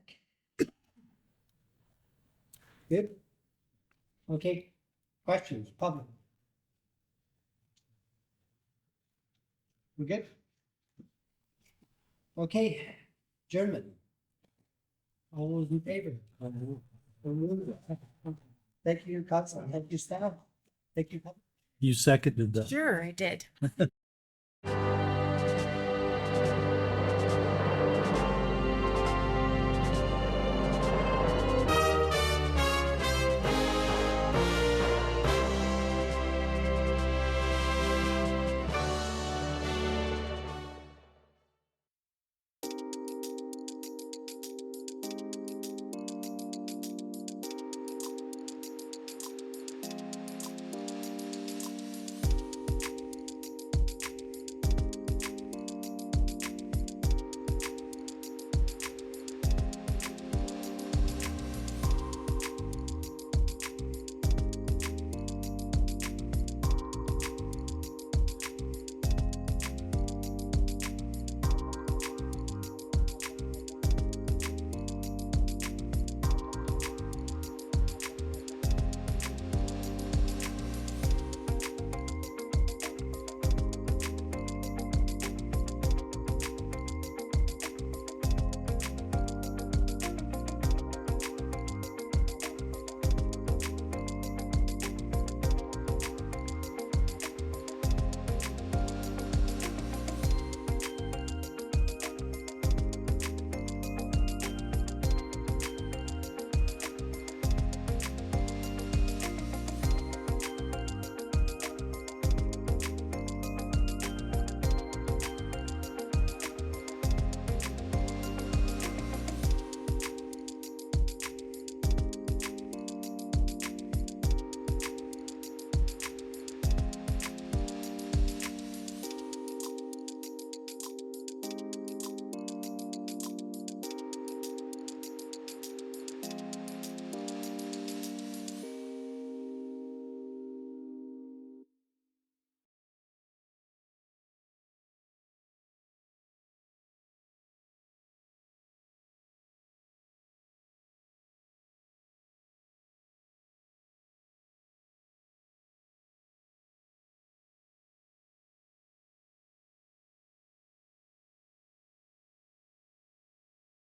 Good. Okay. Questions, public? We good? Okay. German. All those in favor? Thank you, Council. Thank you, staff. Thank you. You seconded that. Sure, I did.